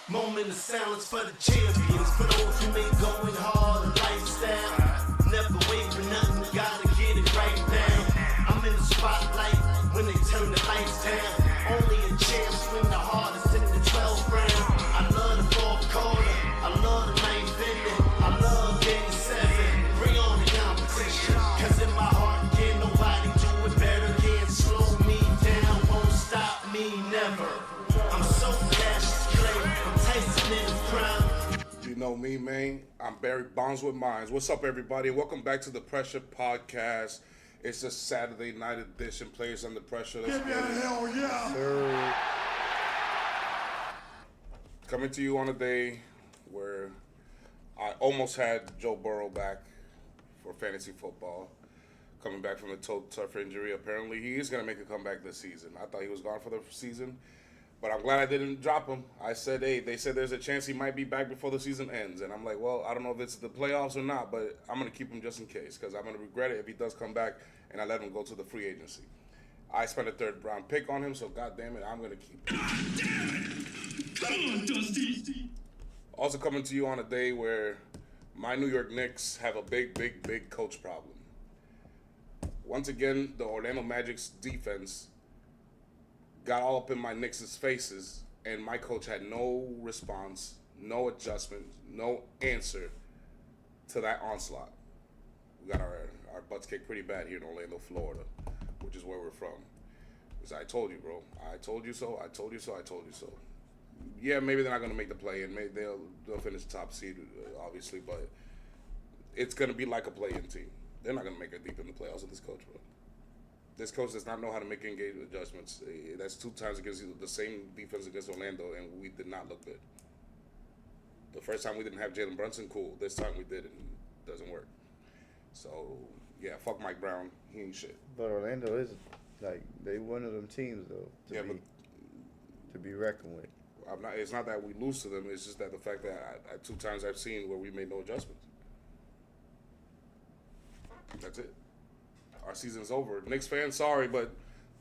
Moment of silence for the champions, for those who make going hard a lifestyle. Never wait for nothing, gotta get it right now. I'm in the spotlight when they turn the lights down. Only a champ swing the hardest in the 12th round. I love the fourth quarter, I love the ninth inning, I love game 7. Bring on the competition, cause in my heart can't nobody do it better. Can't slow me down, won't stop me never. I'm so fast, I'm Tyson in his prime. You know me, man. I'm Barry Bonds with Minds. What's up, everybody? Welcome back to the Pressure Podcast. It's a Saturday night edition. Players Under Pressure. Let's Give me a hell yeah! Coming to you on a day where I almost had Joe Burrow back for fantasy football. Coming back from a toe tough injury. Apparently, he is going to make a comeback this season. I thought he was gone for the season. But I'm glad I didn't drop him. I said, hey, they said there's a chance he might be back before the season ends. And I'm like, well, I don't know if it's the playoffs or not, but I'm going to keep him just in case because I'm going to regret it if he does come back and I let him go to the free agency. I spent a third round pick on him, so God damn it, I'm going to keep him. God damn it! Come on, Dusty! Also coming to you on a day where my New York Knicks have a big coach problem. Once again, the Orlando Magic's defense got all up in my Knicks' faces, and my coach had no response, no adjustment, no answer to that onslaught. We got our butts kicked pretty bad here in Orlando, Florida, which is where we're from. Because I told you, bro. I told you so. I told you so. I told you so. Yeah, maybe they're not going to make the play, and maybe they'll finish top seed, obviously, but it's going to be like a play-in team. They're not going to make it deep in the playoffs with this coach, bro. This coach does not know how to make in-game adjustments. That's 2 times against the same defense against Orlando, and we did not look good. The first time we didn't have Jalen Brunson, cool. This time we did, and it doesn't work. So, yeah, fuck Mike Brown. He ain't shit. But Orlando is, like, they one of them teams, though, to be reckoned with. It's not that we lose to them. It's just that the fact that 2 times I've seen where we made no adjustments. That's it. Our season's over. Knicks fans, sorry, but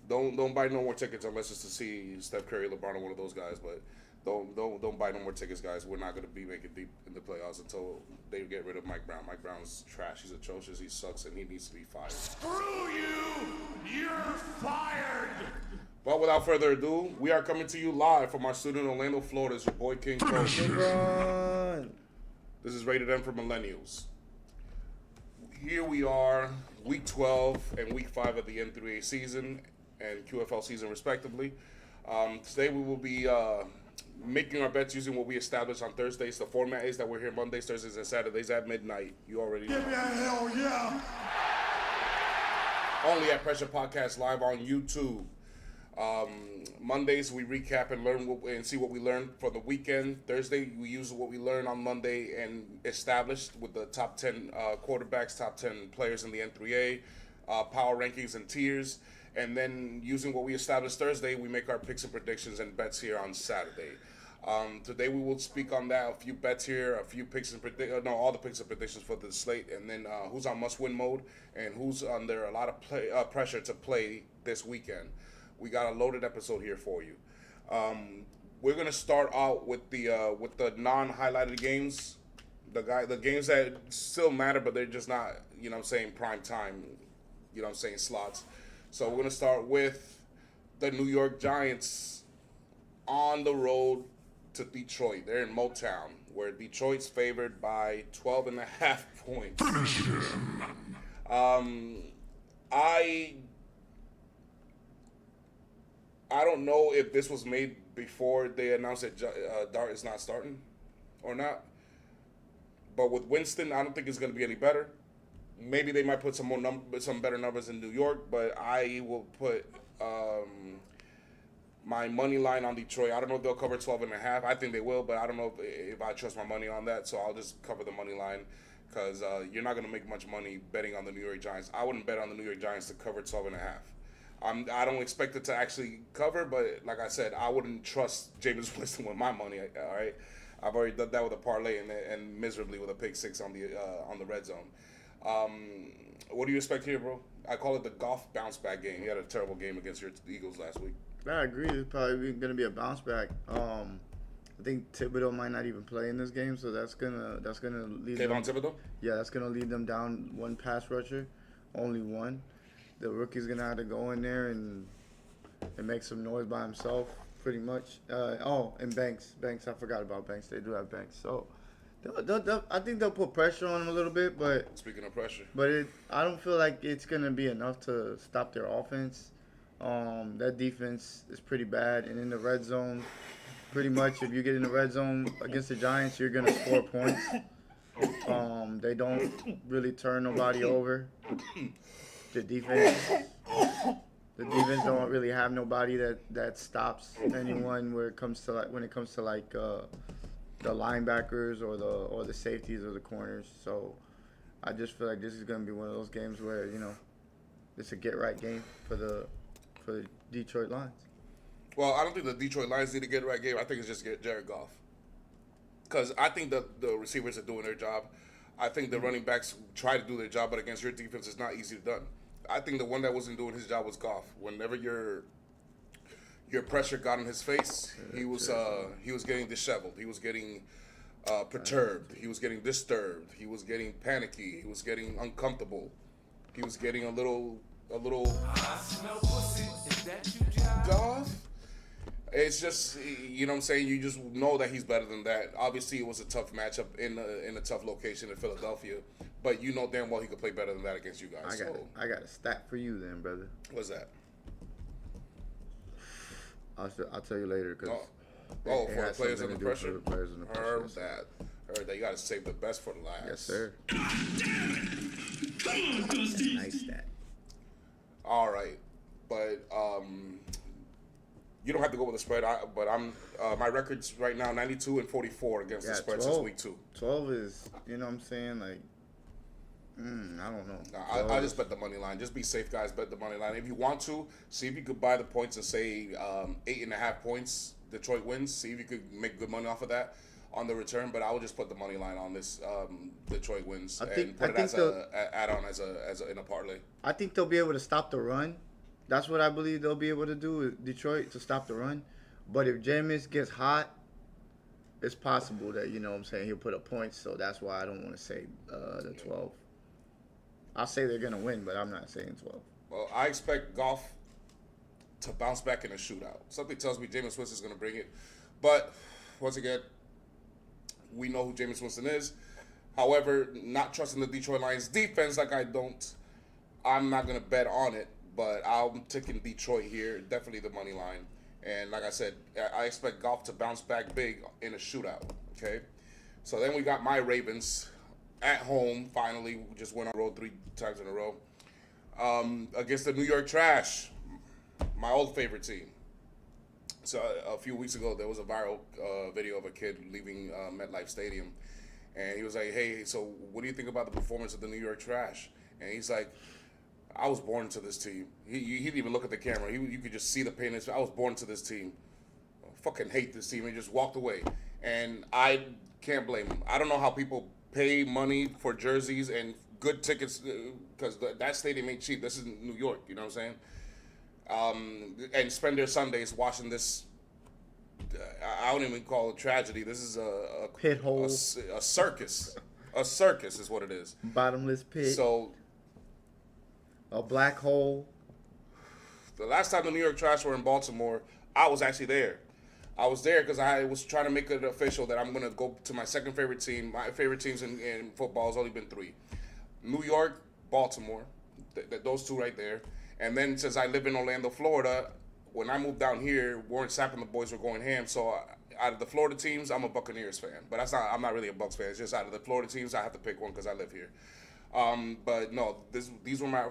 don't buy no more tickets unless it's to see Steph Curry, LeBron, or one of those guys. But don't buy no more tickets, guys. We're not going to be making deep in the playoffs until they get rid of Mike Brown. Mike Brown's trash. He's atrocious. He sucks, and he needs to be fired. Screw you! You're fired! But without further ado, we are coming to you live from our studio in Orlando, Florida. It's your boy King Coach. This is Rated M for Millennials. Here we are, Week 12 and Week 5 of the N3A season and QFL season, respectively. Today we will be making our bets using what we established on Thursdays. The format is that we're here Mondays, Thursdays, and Saturdays at midnight. You already know. Give me a hell yeah! Only at Pressure Podcast Live on YouTube. Mondays we recap and learn and see what we learned for the weekend. Thursday we use what we learned on Monday and established with the top 10 quarterbacks, top 10 players in the N3A, power rankings and tiers. And then using what we established Thursday, we make our picks and predictions and bets here on Saturday. Today we will speak on that, a few bets here, a few picks and all the picks and predictions for the slate, and then who's on must-win mode and who's under a lot of pressure to play this weekend. We got a loaded episode here for you. We're gonna start out with the non-highlighted games, the games that still matter, but they're just not, prime time, slots. So we're gonna start with the New York Giants on the road to Detroit. They're in Motown, where Detroit's favored by 12.5 points. Finish him! I don't know if this was made before they announced that Dart is not starting or not. But with Winston, I don't think it's going to be any better. Maybe they might put some better numbers in New York, but I will put my money line on Detroit. I don't know if they'll cover 12.5. I think they will, but I don't know if I trust my money on that. So I'll just cover the money line because you're not going to make much money betting on the New York Giants. I wouldn't bet on the New York Giants to cover 12.5. I don't expect it to actually cover, but like I said, I wouldn't trust Jameis Winston with my money. All right, I've already done that with a parlay and miserably with a pick 6 on the red zone. What do you expect here, bro? I call it the Goff bounce back game. He had a terrible game against your Eagles last week. I agree. It's probably going to be a bounce back. I think Thibodeau might not even play in this game, so that's gonna lead Kayvon them. Thibodeau? Yeah, that's gonna lead them down one pass rusher, only one. The rookie's gonna have to go in there and make some noise by himself, pretty much. And Banks, I forgot about Banks. They do have Banks, so I think they'll put pressure on him a little bit, but Speaking of pressure. I don't feel like it's gonna be enough to stop their offense. That defense is pretty bad, and in the red zone, pretty much if you get in the red zone against the Giants, you're gonna score points. They don't really turn nobody over. The defense don't really have nobody that stops anyone when it comes to the linebackers or the safeties or the corners. So I just feel like this is gonna be one of those games where it's a get right game for the Detroit Lions. Well, I don't think the Detroit Lions need to get the right game. I think it's just get Jared Goff. Because I think the receivers are doing their job. I think the running backs try to do their job, but against your defense, it's not easy done. I think the one that wasn't doing his job was Goff. Whenever your pressure got in his face, he was getting disheveled. He was getting perturbed. He was getting disturbed. He was getting panicky. He was getting uncomfortable. He was getting a little Goff. It's just, you know what I'm saying? You just know that he's better than that. Obviously, it was a tough matchup in a tough location in Philadelphia, but you know damn well he could play better than that against you guys. I got a stat for you then, brother. What's that? I'll tell you later. Cause for the players under pressure? For the players under pressure. Heard that. You got to save the best for the last. Yes, sir. Nice stat. All right. But you don't have to go with the spread. But my record's right now 92-44 against the spread since week 2. 12 is, you know what I'm saying? Like, I don't know. I just bet the money line. Just be safe, guys. Bet the money line. If you want to, see if you could buy the points and say 8.5 points. Detroit wins. See if you could make good money off of that on the return. But I would just put the money line on this Detroit wins and put it as an add-on as in a parlay. I think they'll be able to stop the run. That's what I believe they'll be able to do with Detroit, to stop the run. But if Jameis gets hot, it's possible that, you know what I'm saying, he'll put up points. So that's why I don't want to say the 12. I'll say they're going to win, but I'm not saying 12. Well, I expect Goff to bounce back in a shootout. Something tells me Jameis Winston is going to bring it. But, once again, we know who Jameis Winston is. However, not trusting the Detroit Lions defense I'm not going to bet on it. But I'm taking Detroit here, definitely the money line. And like I said, I expect Goff to bounce back big in a shootout, okay? So then we got my Ravens at home, finally. We just went on the road 3 times in a row. Against the New York Trash, my old favorite team. So a few weeks ago, there was a viral video of a kid leaving MetLife Stadium. And he was like, hey, so what do you think about the performance of the New York Trash? And he's like, I was born to this team. He didn't even look at the camera. You could just see the pain in his face. I was born to this team. I fucking hate this team. And he just walked away. And I can't blame him. I don't know how people pay money for jerseys and good tickets, because that stadium ain't cheap. This is New York, you know what I'm saying? And spend their Sundays watching this. I don't even call it tragedy. This is a pit hole. A circus. A circus is what it is. Bottomless pit. So, a black hole. the last time the New York Trash were in Baltimore, I was actually there. I was there because I was trying to make it official that I'm going to go to my second favorite team. My favorite teams in football has only been 3. New York, Baltimore, those 2 right there. And then since I live in Orlando, Florida, when I moved down here, Warren Sapp and the boys were going ham. So out of the Florida teams, I'm a Buccaneers fan. But I'm not really a Bucs fan. It's just out of the Florida teams, I have to pick one because I live here. But no, these were my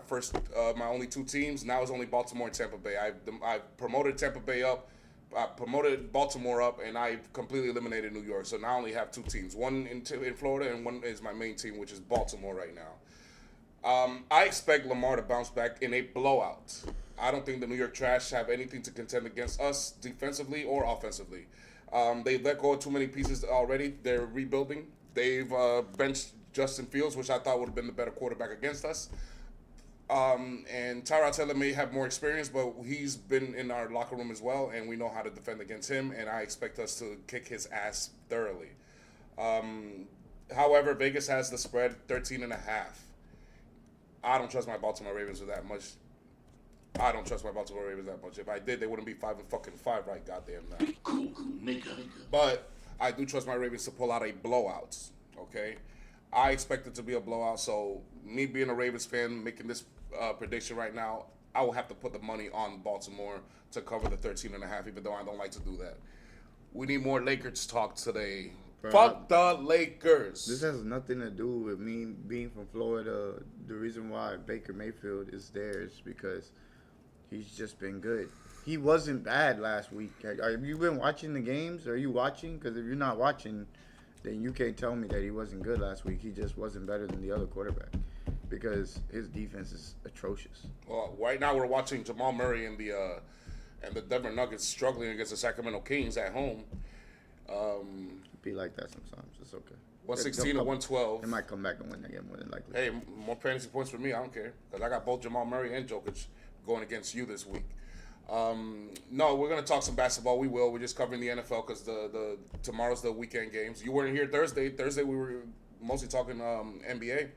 only 2 teams. Now it's only Baltimore and Tampa Bay. I promoted Tampa Bay up. I promoted Baltimore up, and I completely eliminated New York. So now I only have 2 teams. One in Florida, and one is my main team, which is Baltimore right now. I expect Lamar to bounce back in a blowout. I don't think the New York Trash have anything to contend against us defensively or offensively. They've let go of too many pieces already. They're rebuilding. They've benched Justin Fields, which I thought would have been the better quarterback against us. And Tyrod Taylor may have more experience, but he's been in our locker room as well, and we know how to defend against him, and I expect us to kick his ass thoroughly. However, Vegas has the spread 13.5. I don't trust my Baltimore Ravens with that much. If I did, they wouldn't be 5-5 right goddamn now. Cool, nigga. But I do trust my Ravens to pull out a blowout. Okay, I expect it to be a blowout. So me being a Ravens fan, making this prediction right now, I will have to put the money on Baltimore to cover the 13.5, even though I don't like to do that. We need more Lakers talk today. Bro, Fuck the Lakers. This has nothing to do with me being from Florida. The reason why Baker Mayfield is there is because he's just been good. He wasn't bad last week. Have you been watching the games? Are you watching? Because if you're not watching, then you can't tell me that he wasn't good last week. He just wasn't better than the other quarterback because his defense is atrocious. Well, right now we're watching Jamal Murray and the Denver Nuggets struggling against the Sacramento Kings at home. Be like that sometimes. It's okay. 116 to 112. They might come back and win that game more than likely. Hey, more fantasy points for me. I don't care because I got both Jamal Murray and Jokic going against you this week. No, we're gonna talk some basketball. We will. We're just covering the NFL because the tomorrow's the weekend games. You weren't here Thursday. Thursday we were mostly talking NBA.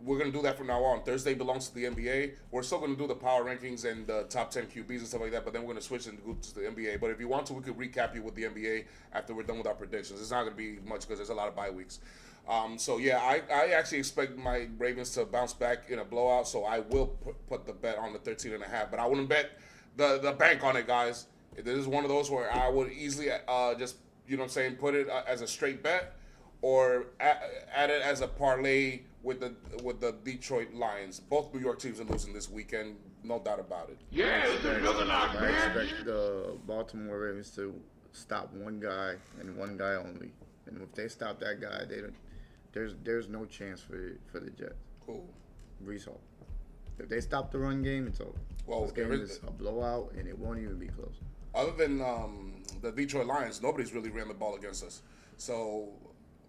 We're gonna do that from now on. Thursday belongs to the NBA. We're still gonna do the power rankings and the top 10 QBs and stuff like that. But then we're gonna switch and go to the NBA. But if you want to, we could recap you with the NBA after we're done with our predictions. It's not gonna be much because there's a lot of bye weeks. So yeah, I actually expect my Ravens to bounce back in a blowout. So I will put the bet on the 13.5, but I wouldn't bet the bank on it, guys. This is one of those where I would easily just put it as a straight bet or add it as a parlay with the Detroit Lions. Both New York teams are losing this weekend, no doubt about it. Yeah, it's another knock, I man. expect the Baltimore Ravens to stop one guy and one guy only. And if they stop that guy, there's no chance for the Jets. Cool. Brees Hall. If they stop the run game, it's over. Well, This game is a blowout, and it won't even be close. Other than the Detroit Lions, nobody's really ran the ball against us. So,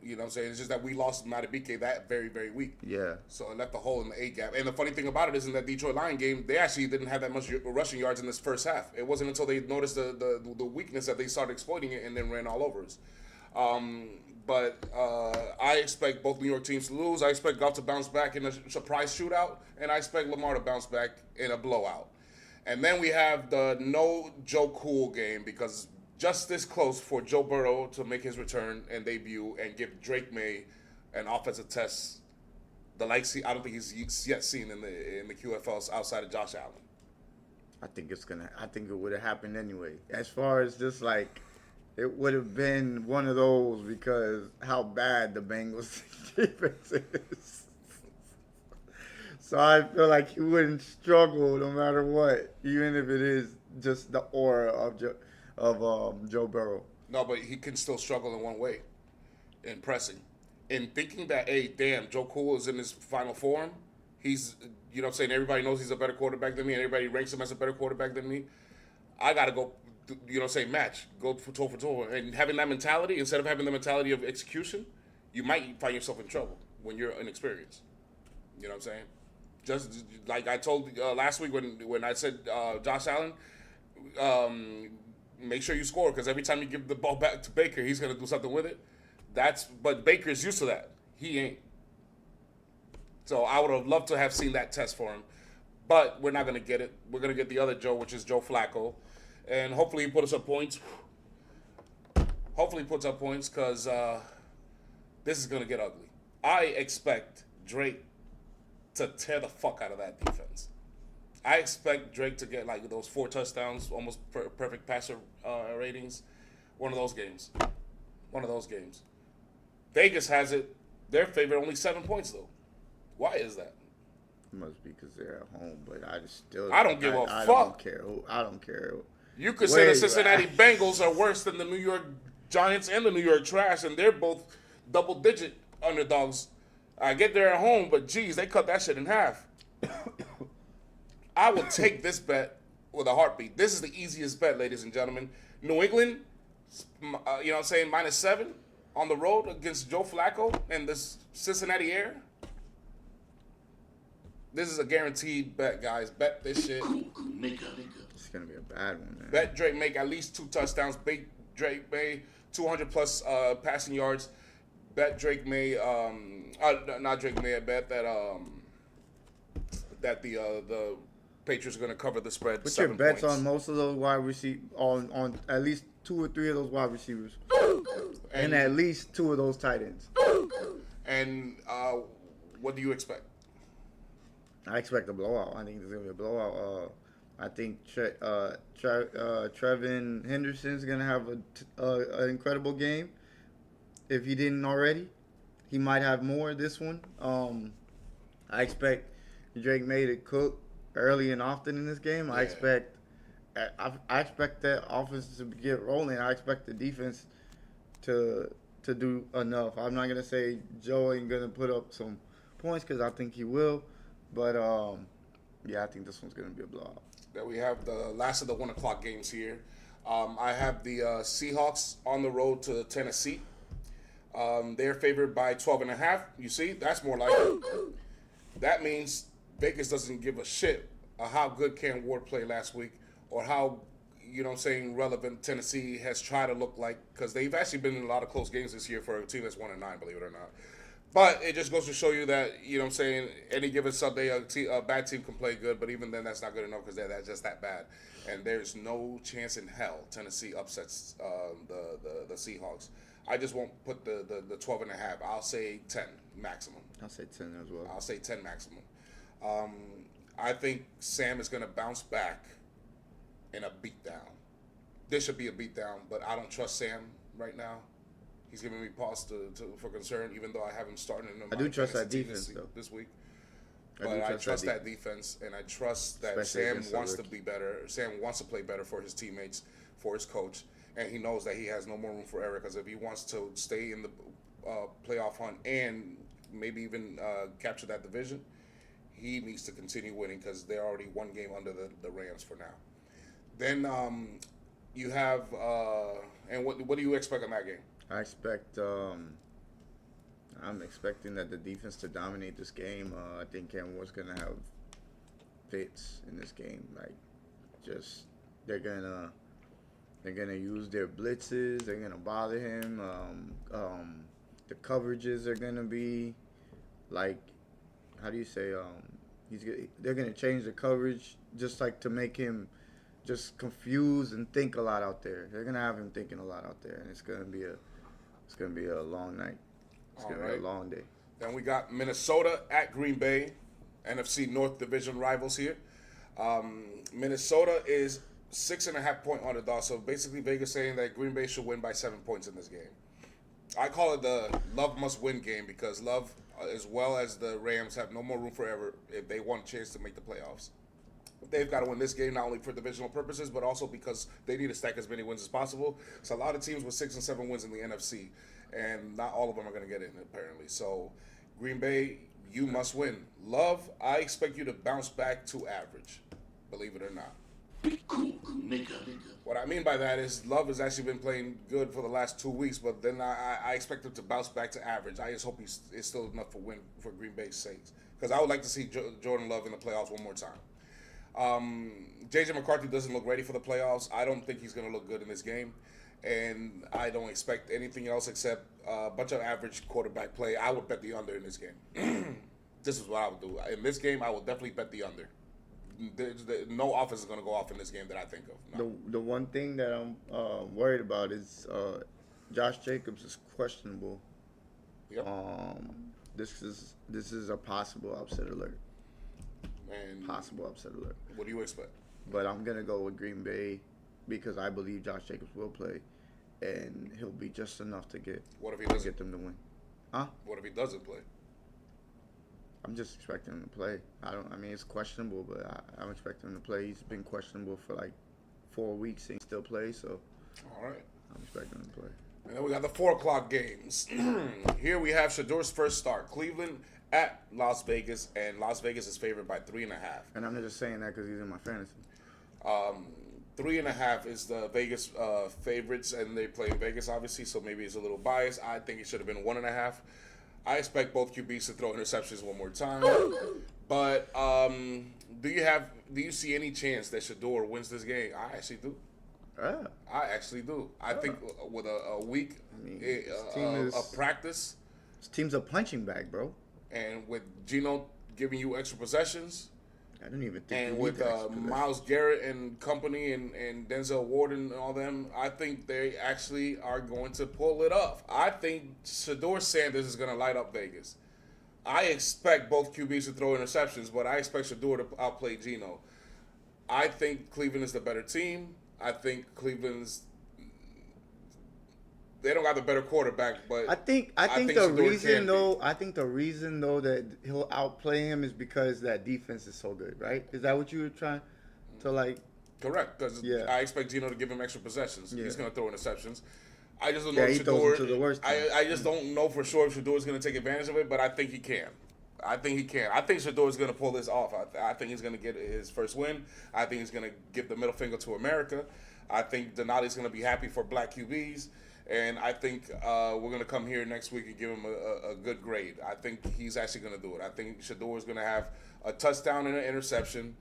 you know what I'm saying? It's just that we lost Matabike that very, very week. Yeah. So it left a hole in the A gap. And the funny thing about it is in that Detroit Lion game, they actually didn't have that much rushing yards in this first half. It wasn't until they noticed the weakness that they started exploiting it and then ran all over us. But I expect both New York teams to lose. I expect Goff to bounce back in a surprise shootout, and I expect Lamar to bounce back in a blowout. And then we have the no Joe Cool game because just this close for Joe Burrow to make his return and debut and give Drake May an offensive test, the likes I don't think he's yet seen in the QFLs outside of Josh Allen. I think it would have happened anyway. As far as just like, it would have been one of those because how bad the Bengals defense is. So I feel like he wouldn't struggle no matter what, even if it is just the aura of Joe Burrow. No, but he can still struggle in one way, in pressing. In thinking that, hey, damn, Joe Cool is in his final form. He's, you know what I'm saying, everybody knows he's a better quarterback than me, and everybody ranks him as a better quarterback than me. I got to go, you know what I'm saying, match. Go for toe. And having that mentality, instead of having the mentality of execution, you might find yourself in trouble when you're inexperienced. You know what I'm saying? Just like I told last week when I said Josh Allen, make sure you score because every time you give the ball back to Baker, he's going to do something with it. But Baker's used to that. He ain't. So I would have loved to have seen that test for him. But we're not going to get it. We're going to get the other Joe, which is Joe Flacco. And hopefully he puts up points. Hopefully he puts up points because this is going to get ugly. I expect Drake to tear the fuck out of that defense. I expect Drake to get like those 4 touchdowns, almost perfect passer ratings. One of those games. Vegas has it. Their favorite only 7 points though. Why is that? It must be because they're at home, but I don't give a fuck. I don't care. You could say the Cincinnati Bengals are worse than the New York Giants and the New York Trash, and they're both double-digit underdogs. I get there at home, but geez, they cut that shit in half. I will take this bet with a heartbeat. This is the easiest bet, ladies and gentlemen. New England, you know what I'm saying, -7 on the road against Joe Flacco and this Cincinnati Air. This is a guaranteed bet, guys. Bet this shit. Nigga. It's gonna be a bad one, man. Bet Drake make at least 2 touchdowns. Bet Drake may 200 plus passing yards. Bet Drake may not Drake may. I bet that the Patriots are gonna cover the spread. Put 7 your bets points. on most of those wide receivers, on at least 2 or 3 of those wide receivers, and at least 2 of those tight ends. And what do you expect? I expect a blowout. I think there's gonna be a blowout. I think Trevin Henderson's gonna have an incredible game. If he didn't already, he might have more this one. I expect Drake May to cook early and often in this game. I expect that offense to get rolling. I expect the defense to do enough. I'm not gonna say Joe ain't gonna put up some points because I think he will, but I think this one's gonna be a blowout. That we have the last of the 1 o'clock games here. I have the Seahawks on the road to Tennessee. They're favored by 12.5. You see, that's more like it. That means Vegas doesn't give a shit how good Cam Ward played last week or how, relevant Tennessee has tried to look like, because they've actually been in a lot of close games this year for a team that's 1-9, believe it or not. But it just goes to show you that, any given Sunday, a bad team can play good, but even then that's not good enough because that's just that bad. And there's no chance in hell Tennessee upsets the Seahawks. I just won't put the 12.5. I'll say 10 maximum. I'll say 10 as well. I'll say 10 maximum. I think Sam is going to bounce back in a beatdown. This should be a beatdown, but I don't trust Sam right now. He's giving me pause for concern, even though I have him starting in I do trust that defense, though. this week. But I trust that defense, and I trust that Especially Sam wants to rookie. be better. Sam wants to play better for his teammates, for his coach, and he knows that he has no more room for error, because if he wants to stay in the playoff hunt and maybe even capture that division, he needs to continue winning, because they're already 1 game under the Rams for now. Then you have, and what do you expect in that game? I expect. I'm expecting that the defense to dominate this game. I think Cam Ward's gonna have fits in this game. Like, just they're gonna use their blitzes. They're gonna bother him. The coverages are gonna be like, how do you say? They're gonna change the coverage just like to make him just confused and think a lot out there. They're gonna have him thinking a lot out there, and it's gonna be a long night. It's gonna be a long day. Then we got Minnesota at Green Bay, NFC North Division rivals here. Minnesota is 6.5 point underdog, so basically Vegas saying that Green Bay should win by 7 points in this game. I call it the Love must win game, because Love, as well as the Rams, have no more room for error if they want a chance to make the playoffs. They've got to win this game not only for divisional purposes, but also because they need to stack as many wins as possible. So a lot of teams with 6 and 7 wins in the NFC, and not all of them are going to get in, apparently. So Green Bay, you must win. Love, I expect you to bounce back to average, believe it or not. Be cool, nigga. What I mean by that is Love has actually been playing good for the last 2 weeks, but then I expect him to bounce back to average. I just hope it's still enough for Green Bay's sake, because I would like to see Jordan Love in the playoffs one more time. J.J. McCarthy doesn't look ready for the playoffs. I don't think he's going to look good in this game, and I don't expect anything else except a bunch of average quarterback play. I would bet the under in this game. This is what I would do. In this game, I will definitely bet the under. No offense is going to go off in this game that I think of. No. The one thing that I'm worried about is Josh Jacobs is questionable. Yep. This is a possible upset alert. And Possible upset alert. what do you expect? But I'm gonna go with Green Bay because I believe Josh Jacobs will play, and he'll be just enough to get What if he doesn't? get them to win. Huh? What if he doesn't play? I'm just expecting him to play. I mean, it's questionable, but I'm expecting him to play. He's been questionable for like 4 weeks and he still plays, so All right. I'm expecting him to play. And then we got the 4 o'clock games. Here we have Shador's first start. Cleveland at Las Vegas, and Las Vegas is favored by 3.5. And I'm not just saying that because he's in my fantasy. 3.5 is the Vegas favorites, and they play in Vegas, obviously, so maybe it's a little biased. I think it should have been 1.5. I expect both QBs to throw interceptions one more time. But do you see any chance that Shador wins this game? I actually do. Yeah. I actually do. I think with a week this team of practice, This team's a punching bag, bro. and with Geno giving you extra possessions, I don't even think. and we with need the extra Myles Garrett and company and Denzel Ward and all them, I think they actually are going to pull it off. I think Shador Sanders is going to light up Vegas. I expect both QBs to throw interceptions, but I expect Shador to outplay Geno. I think Cleveland is the better team. I think they don't got the better quarterback, but I think the Shador reason can though, I think the reason though that he'll outplay him is because that defense is so good, right? Is that what you were trying to like? correct, because Yeah. I expect Geno to give him extra possessions. Yeah. He's going to throw interceptions. I just don't Yeah, know if he throws Shador. them to the worst team. I just don't know for sure if Shador is going to take advantage of it, but I think he can. I think Shador is going to pull this off. I think he's going to get his first win. I think he's going to give the middle finger to America. I think Denali's going to be happy for black QBs. And I think we're going to come here next week and give him a good grade. I think he's actually going to do it. I think Shador is going to have a touchdown and an interception.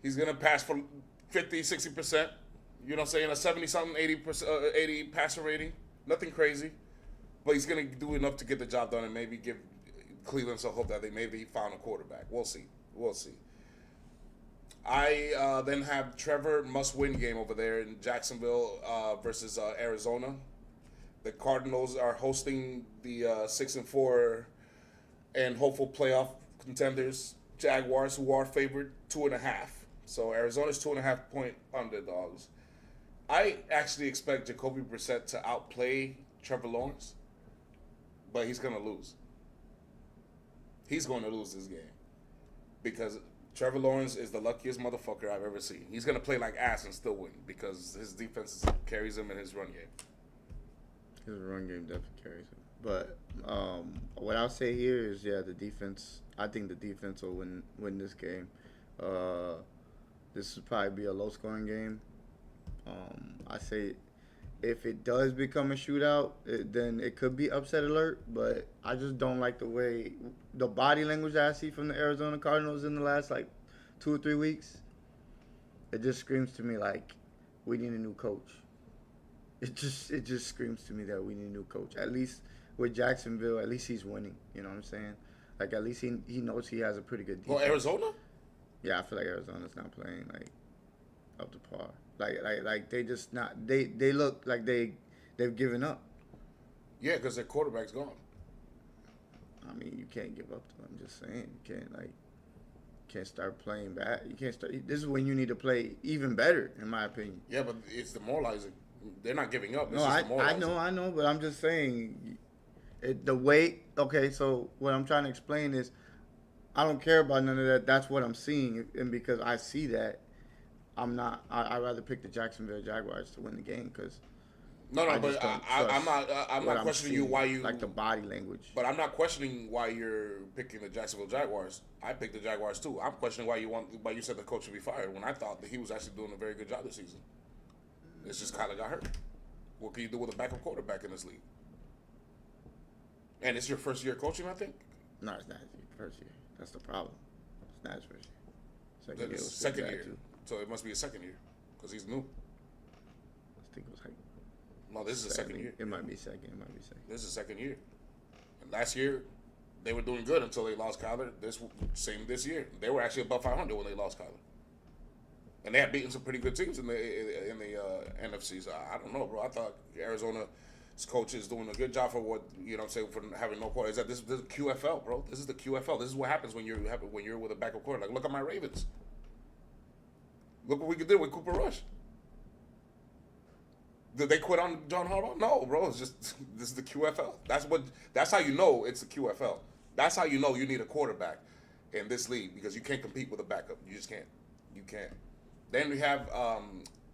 He's going to pass for 50, 60%. You know what I'm saying? A 70-something, 80 passer rating. Nothing crazy. But he's going to do enough to get the job done and maybe give Cleveland some hope that they maybe found a quarterback. We'll see. I then have Trevor must-win game over there in Jacksonville versus Arizona. The Cardinals are hosting the 6-4 and hopeful playoff contenders, Jaguars, who are favored 2.5. So Arizona's 2.5-point underdogs. I actually expect Jacoby Brissett to outplay Trevor Lawrence, but he's going to lose. He's going to lose this game because Trevor Lawrence is the luckiest motherfucker I've ever seen. He's going to play like ass and still win because his defense carries him in his run game. His run game definitely carries him. But what I'll say here is, the defense. I think the defense will win this game. This will probably be a low-scoring game. I say if it does become a shootout, then it could be upset alert. But I just don't like the body language that I see from the Arizona Cardinals in the last 2 or 3 weeks. It just screams to me like we need a new coach. It just screams to me that we need a new coach. At least with Jacksonville, at least he's winning. You know what I'm saying? Like at least he knows he has a pretty good defense. Well, Arizona? Yeah, I feel like Arizona's not playing up to par. Like they just not they look like they've given up. Yeah, because their quarterback's gone. I mean, you can't give up to them. I'm just saying, you can't start playing bad. You can't start. This is when you need to play even better, in my opinion. Yeah, but it's demoralizing. They're not giving up. No, I know, but I'm just saying, the way. Okay, so what I'm trying to explain is, I don't care about none of that. That's what I'm seeing, and because I see that, I'm not. I'd rather pick the Jacksonville Jaguars to win the game because. No, but I'm not questioning you why you like the body language. But I'm not questioning why you're picking the Jacksonville Jaguars. I picked the Jaguars too. I'm questioning why you said the coach should be fired when I thought that he was actually doing a very good job this season. It's just Kyler got hurt. What can you do with a backup quarterback in this league? And it's your first year coaching, I think. No, it's not his first year. That's the problem. It's not his first year. Then it's second year. So it must be a second year because he's new. I think it was like. No, this is the second year. It might be second. This is the second year. And last year, they were doing good until they lost Kyler. This year, they were actually above 500 when they lost Kyler. And they had beaten some pretty good teams in the NFC. So I don't know, bro. I thought Arizona's coach is doing a good job for what I'm saying for having no quarterback. This is the QFL, bro. This is the QFL. This is what happens when you're with a backup quarterback. Like, look at my Ravens. Look what we could do with Cooper Rush. Did they quit on John Harbaugh? No, bro. It's just this is the QFL. That's how you know it's the QFL. That's how you know you need a quarterback in this league because you can't compete with a backup. You just can't. You can't. Then we have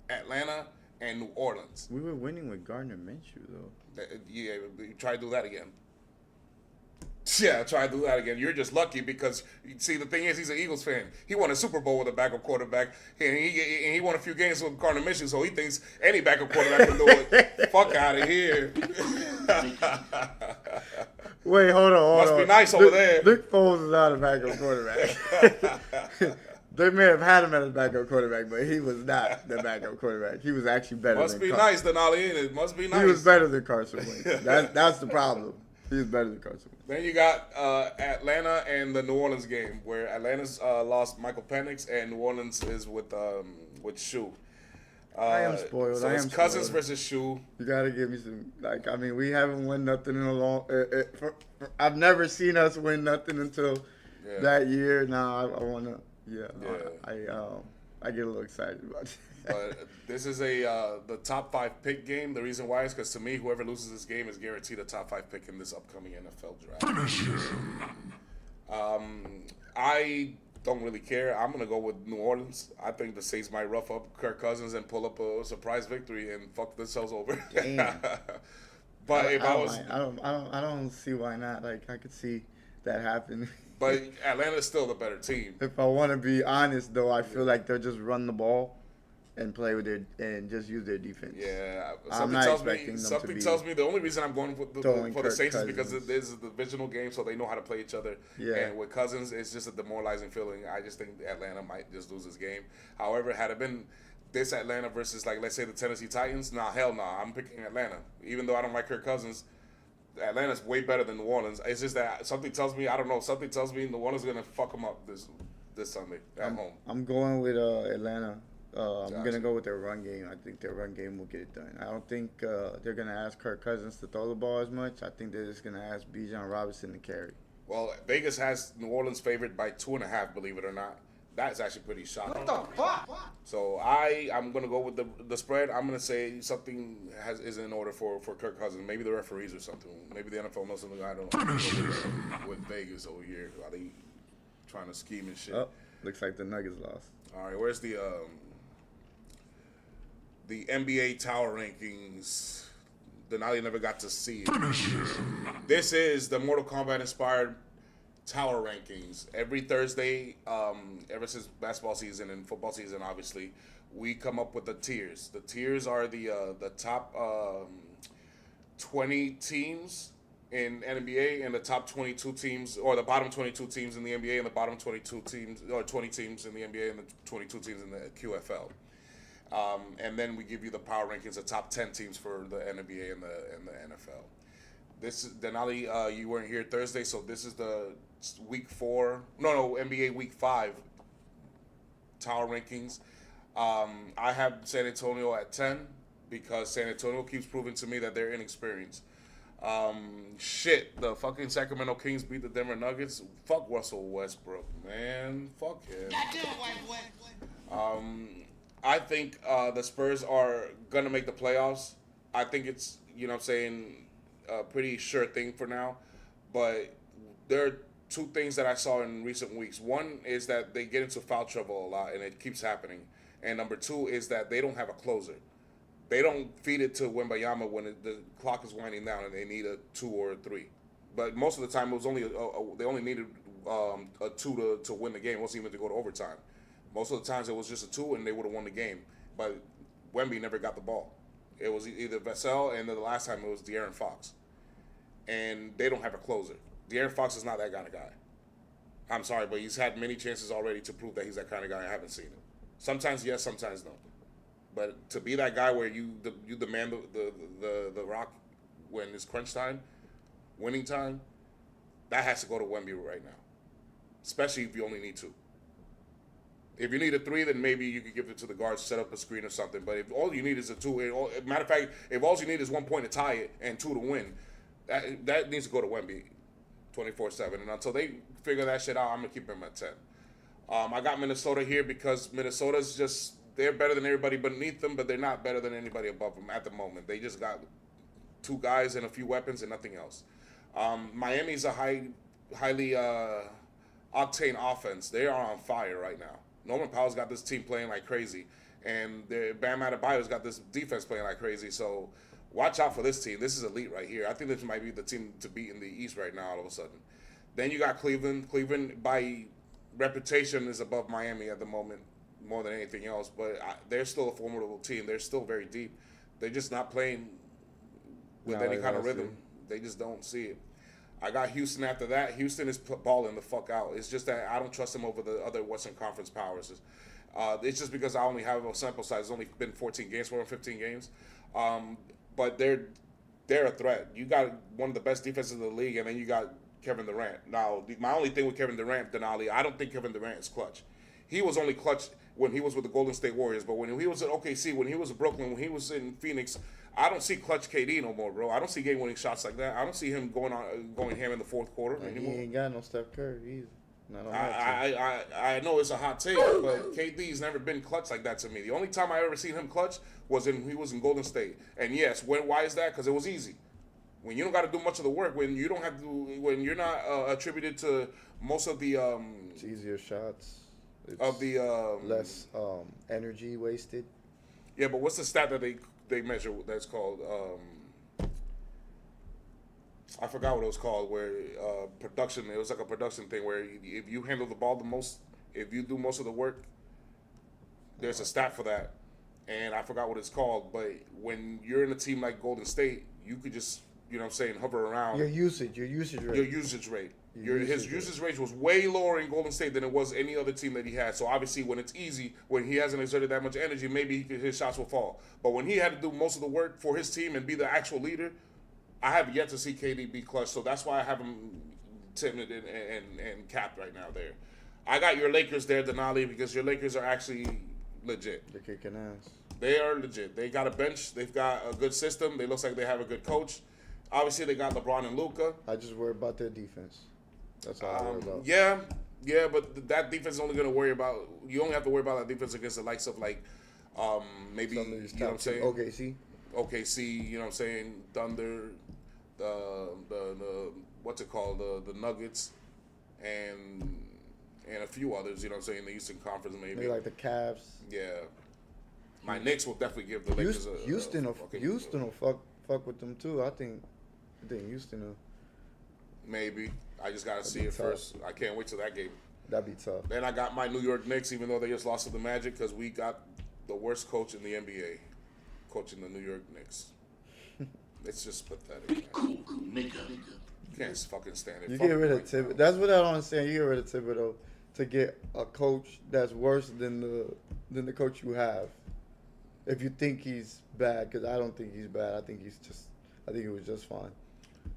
Atlanta and New Orleans. We were winning with Gardner Minshew though. Yeah, try to do that again. Yeah, try to do that again. You're just lucky because, see, the thing is, he's an Eagles fan. He won a Super Bowl with a backup quarterback, and he won a few games with Gardner Minshew, so he thinks any backup quarterback can do it. Fuck out of here. Wait, hold on. Must be nice over there. Nick Foles is not a backup quarterback. They may have had him as a backup quarterback, but he was not the backup quarterback. He was actually better Must than be nice, Denali, ain't it? Must be nice. He was better than Carson Wentz. That's the problem. He was better than Carson Wentz. Then you got Atlanta and the New Orleans game, where Atlanta's lost Michael Penix and New Orleans is with Shu. I am spoiled. So I it's am Cousins spoiled. versus Shu. You gotta give me some. We haven't won nothing in a long. I've never seen us win nothing until that year. Now I wanna. Yeah. I get a little excited about it. But this is the top 5 pick game. The reason why is because to me, whoever loses this game is guaranteed a top 5 pick in this upcoming NFL draft. I don't really care. I'm gonna go with New Orleans. I think the Saints might rough up Kirk Cousins and pull up a surprise victory and fuck themselves over. But I don't see why not. Like, I could see that happen. But Atlanta's still the better team. If I want to be honest, though, I feel like they'll just run the ball and play with and just use their defense. Yeah, I'm something not tells me the only reason I'm going for the Saints is because Cousins. it is a divisional game, so they know how to play each other. Yeah. And with Cousins, it's just a demoralizing feeling. I just think Atlanta might just lose this game. However, had it been this Atlanta versus, like, let's say the Tennessee Titans, hell no, I'm picking Atlanta. Even though I don't like Kirk Cousins, Atlanta's way better than New Orleans. It's just that something tells me, I don't know, something tells me New Orleans is going to fuck them up this Sunday at home. I'm going with Atlanta. I'm Gotcha. going to go with their run game. I think their run game will get it done. I don't think they're going to ask Kirk Cousins to throw the ball as much. I think they're just going to ask Bijan Robinson to carry. Well, Vegas has New Orleans favored by 2.5, believe it or not. That's actually pretty shocking. What the fuck? So I'm gonna go with the spread. I'm gonna say something is in order for Kirk Cousins. Maybe the referees or something. Maybe the NFL knows something I don't know. With Vegas over here, are they trying to scheme and shit? Oh, looks like the Nuggets lost. All right, where's the NBA Tower rankings? Denali never got to see it. This is the Mortal Kombat inspired Tower rankings. Every Thursday, ever since basketball season and football season, obviously, we come up with the tiers. The tiers are the top 20 teams in NBA and the top 22 teams, or the bottom 22 teams in the NBA and the bottom 22 teams, or 20 teams in the NBA and the 22 teams in the QFL. And then we give you the power rankings, the top 10 teams for the NBA and the NFL. This is Denali. You weren't here Thursday, so this is the week 4. No, NBA week 5 tower rankings. I have San Antonio at 10 because San Antonio keeps proving to me that they're inexperienced. The fucking Sacramento Kings beat the Denver Nuggets. Fuck Russell Westbrook, man. Fuck him. I think the Spurs are gonna make the playoffs. I think it's, you know what I'm saying, a pretty sure thing for now. But there are 2 things that I saw in recent weeks. One is that they get into foul trouble a lot, and it keeps happening. And number 2 is that they don't have a closer. They don't feed it to Wembayama when the clock is winding down and they need a 2 or a 3. But most of the time, it was only they only needed a 2 to win the game. It wasn't even to go to overtime. Most of the times, it was just a 2 and they would have won the game. But Wemby never got the ball. It was either Vassell, and then the last time it was De'Aaron Fox. And they don't have a closer. De'Aaron Fox is not that kind of guy. I'm sorry, but he's had many chances already to prove that he's that kind of guy. I haven't seen it. Sometimes yes, sometimes no. But to be that guy where you demand the rock when it's crunch time, winning time, that has to go to Wemby right now. Especially if you only need 2. If you need a 3, then maybe you could give it to the guards, set up a screen or something. But if all you need is a 2, matter of fact, if all you need is 1 point to tie it and 2 to win, that needs to go to Wemby 24/7. And until they figure that shit out, I'm going to keep him at 10. I got Minnesota here because Minnesota's just, they're better than everybody beneath them, but they're not better than anybody above them at the moment. They just got 2 guys and a few weapons and nothing else. Miami's a highly octane offense. They are on fire right now. Norman Powell's got this team playing like crazy, and Bam Adebayo's got this defense playing like crazy. So watch out for this team. This is elite right here. I think this might be the team to beat in the East right now all of a sudden. Then you got Cleveland. Cleveland, by reputation, is above Miami at the moment more than anything else, but they're still a formidable team. They're still very deep. They're just not playing with any kind of rhythm. They just don't see it. I got Houston after that. Houston is balling the fuck out. It's just that I don't trust them over the other Western Conference powers. It's just because I only have a sample size. It's only been 14 games for them, 15 games. But they're a threat. You got one of the best defenses in the league, and then you got Kevin Durant. Now, my only thing with Kevin Durant, Denali, I don't think Kevin Durant is clutch. He was only clutch when he was with the Golden State Warriors, but when he was at OKC, when he was in Brooklyn, when he was in Phoenix, I don't see clutch KD no more, bro. I don't see game-winning shots like that. I don't see him going ham in the fourth quarter anymore. He ain't got no Steph Curry either. Not on that team. I know it's a hot take, but KD's never been clutch like that to me. The only time I ever seen him clutch was he was in Golden State. And yes, why is that? Because it was easy. When you don't got to do much of the work, when you don't have to, when you're not attributed to most of the It's easier shots. It's of the less energy wasted. yeah, but what's the stat that they measure that's called? I forgot what it was called. Where production, it was like a production thing where if you handle the ball the most, if you do most of the work, there's a stat for that, and I forgot what it's called. But when you're in a team like Golden State, you could just, you know what I'm saying, hover around. Your usage rate. His usage rate was way lower in Golden State than it was any other team that he had. So obviously, when it's easy, when he hasn't exerted that much energy, maybe his shots will fall. But when he had to do most of the work for his team and be the actual leader, I have yet to see KD be clutch. So that's why I have him timid and capped right now there. I got your Lakers there, Denali, because your Lakers are actually legit. They're kicking ass. They are legit. They got a bench. They've got a good system. They looks like they have a good coach. Obviously, they got LeBron and Luka. I just worry about their defense. That's all I worry about. Yeah, but that defense is only going to worry about. You only have to worry about that defense against the likes of like, maybe Some of these you know what I'm saying. OKC. You know what I'm saying. Thunder, the what's it called, the Nuggets, and a few others. You know what I'm saying. The Eastern Conference maybe. Maybe like the Cavs. Yeah. My Knicks will definitely give the Lakers Houston will fuck with them too. I think Houston will. Maybe. I just gotta see it first. I can't wait till that game. That'd be tough. Then I got my New York Knicks, even though they just lost to the Magic, because we got the worst coach in the NBA coaching the New York Knicks. It's just pathetic. Be cool, nigga. You can't fucking stand it. You get rid of Thibodeau. That's what I don't understand. You get rid of Thibodeau to get a coach that's worse than the coach you have. If you think he's bad, because I don't think he's bad. I think he was just fine.